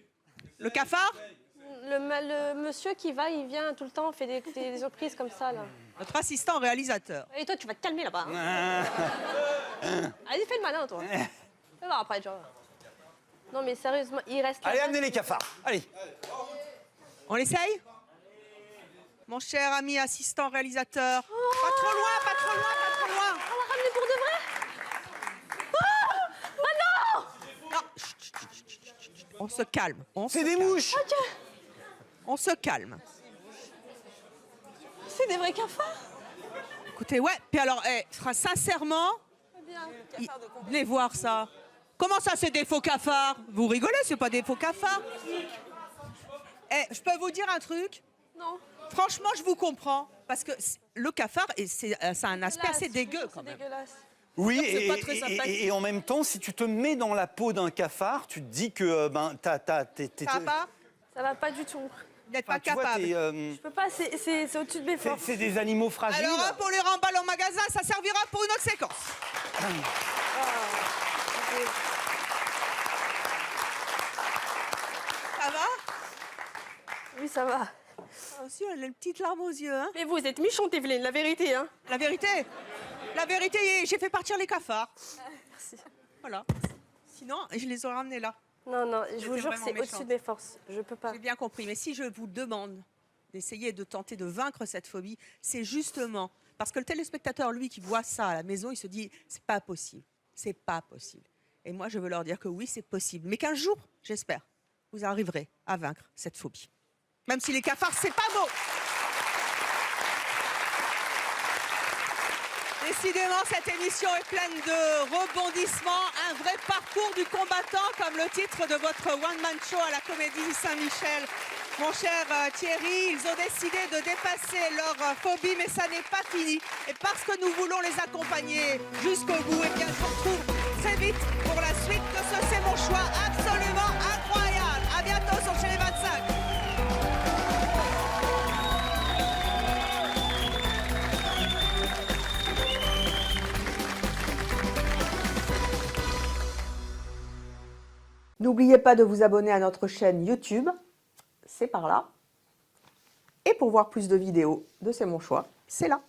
Speaker 7: Le cafard?
Speaker 9: Le monsieur qui il vient tout le temps, fait des surprises comme ça, là.
Speaker 7: Notre assistant réalisateur.
Speaker 9: Et toi, tu vas te calmer là-bas. Hein. Allez, fais le malin, toi. Fais voir après, genre. Non, mais sérieusement, il reste là.
Speaker 8: Allez, amenez les cafards. Allez.
Speaker 7: On l'essaye? Mon cher ami assistant réalisateur. Pas trop loin, pas trop loin, pas trop loin. On se calme.
Speaker 8: C'est des mouches.
Speaker 7: On se calme.
Speaker 9: C'est des vrais cafards.
Speaker 7: Écoutez, ouais. Puis alors, sincèrement, venez voir ça. Comment ça, c'est des faux cafards? Vous rigolez, c'est pas des faux cafards. Je peux vous dire un truc?
Speaker 9: Non.
Speaker 7: Franchement, je vous comprends. Parce que le cafard, ça a un aspect assez dégueu quand même.
Speaker 9: Dégueulasse.
Speaker 8: Oui,
Speaker 9: C'est pas très sympathique.
Speaker 8: et en même temps, si tu te mets dans la peau d'un cafard, tu te dis que
Speaker 7: Ça va pas?
Speaker 9: Ça va pas du tout.
Speaker 7: Vous n'êtes pas
Speaker 8: tu vois,
Speaker 7: capable.
Speaker 9: Je peux pas, c'est au-dessus de mes forces.
Speaker 8: c'est des animaux fragiles.
Speaker 7: Alors, hop, on les remballe en magasin, ça servira pour une autre séquence. Ça va?
Speaker 9: Oui, ça va.
Speaker 7: Ah, aussi, elle a une petite larme aux yeux. Hein.
Speaker 9: Mais vous êtes méchante, Evelyne, la vérité. Hein.
Speaker 7: La vérité, j'ai fait partir les cafards.
Speaker 9: Merci.
Speaker 7: Voilà. Sinon, je les aurais ramenés là.
Speaker 9: Non, non, je vous jure,
Speaker 7: vraiment
Speaker 9: c'est
Speaker 7: méchante.
Speaker 9: au-dessus de mes forces. Je peux pas.
Speaker 7: J'ai bien compris. Mais si je vous demande d'essayer de tenter de vaincre cette phobie, c'est justement parce que le téléspectateur, lui, qui voit ça à la maison, il se dit c'est pas possible. C'est pas possible. Et moi, je veux leur dire que oui, c'est possible. Mais qu'un jour, j'espère, vous arriverez à vaincre cette phobie. Même si les cafards, c'est pas beau. Décidément, cette émission est pleine de rebondissements, un vrai parcours du combattant, comme le titre de votre one-man show à la Comédie Saint-Michel. Mon cher Thierry, ils ont décidé de dépasser leur phobie, mais ça n'est pas fini. Et parce que nous voulons les accompagner jusqu'au bout, eh bien, je vous retrouve très vite pour la suite de ce C'est mon choix absolument incroyable. À bientôt sur Chez les 25. N'oubliez pas de vous abonner à notre chaîne YouTube, c'est par là. Et pour voir plus de vidéos de C'est mon choix, c'est là.